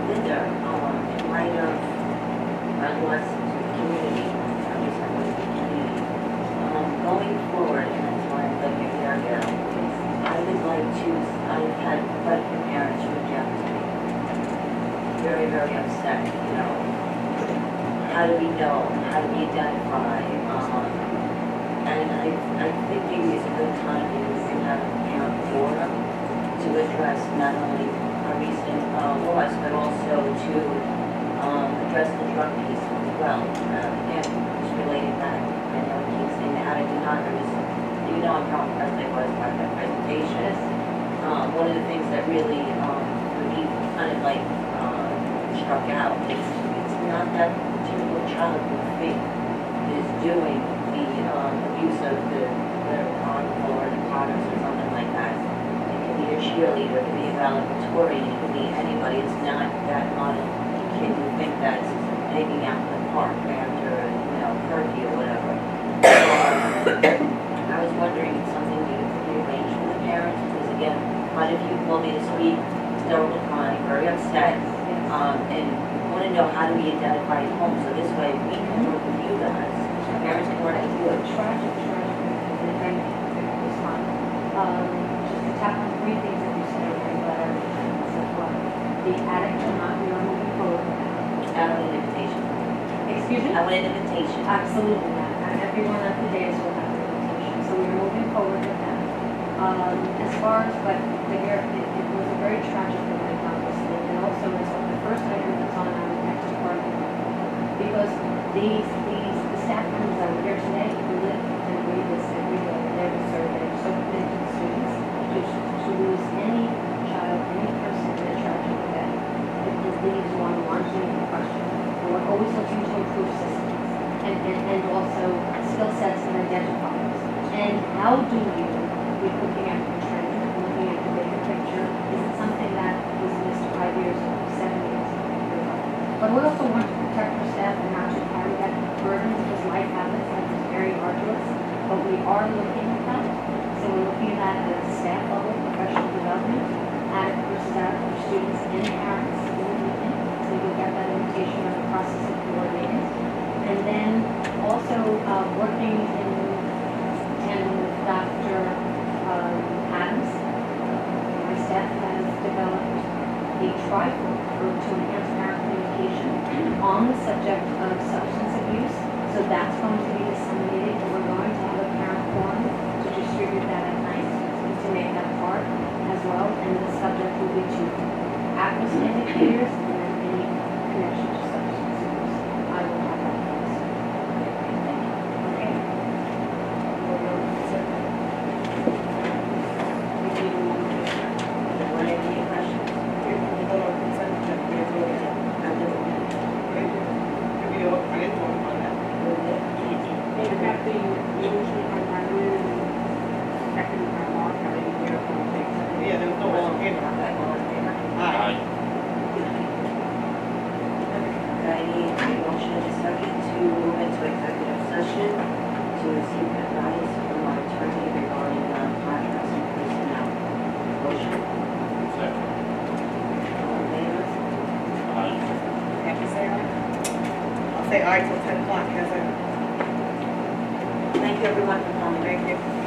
Linda, in light of adolescent community, going forward, and that's why I'm looking here now, I would like to, I've had quite a few parents reject me. Very, very upset, How do we know? How do we identify? And I think maybe it's a good time to have a parent forum to address not only our recent laws, but also to address the drug piece as well. Again, just relating back, I know it keeps saying the addict anonymous. I'm how impressed I was by that presentation. One of the things that really for me kind of like struck out is it's not that typical child who think is doing the abuse of the harmful or the products or something like that. It could be a cheerleader, it could be a valedictorian, it could be anybody. It's not that model kid who think that's hanging out in the park after curfew or whatever. I was wondering if something we could arrange for the parents, because again, quite a few called me this week, still crying, very upset, and want to know how do we identify at home, so this way we can work with you guys. Parents can work with you. Tragic, and if I may respond. Just to tap on 3 things that you said in your letter, the addict or not, we are moving forward with that. I want an invitation. Excuse me? I want an invitation. Absolutely, and everyone at the dais will have an invitation, so we're moving forward with that. As far as, but it was a very tragic event, obviously, and also it's the first item that's on our next department. Because the staff comes out here today who live and breathe this every day. They're the survey, so committed to the students. To lose any child, any person in a tragic event, it leaves one largely in question. And we're always looking to improve systems and also skill sets and identifiers. And how do you, with looking at the trend, looking at the bigger picture, is it something that was missed 5 years ago, 7 years ago? But we also want to protect our staff and not to carry that burden because life happens, life is very arduous, but we are looking at that. So we're looking at that at a staff level, professional development, versus out for students and parents in the meeting. So you'll get that invitation on the process of coordinating. And then also working in tandem with Dr. Adams. My staff has developed a trifold to enhance parent communication on the subject of substance abuse. So that's going to be disseminated, and we're going to have a parent forum to distribute that at night to make that part as well. And the subject will be to at-risk indicators and then any connection to substance abuse. I will have that. Okay. Any questions? They have the motion by Madeline and second by Mark, how do you hear from the Yeah, there was no all in favor. All in favor? Aye. I need a motion and a second to move into executive session to seek advice from our attorney regarding contracts and personnel. Motion? Second. All in favor? Have to say aye? I'll say aye till 10 o'clock, yes, sir. Thank you everyone for coming. Thank you.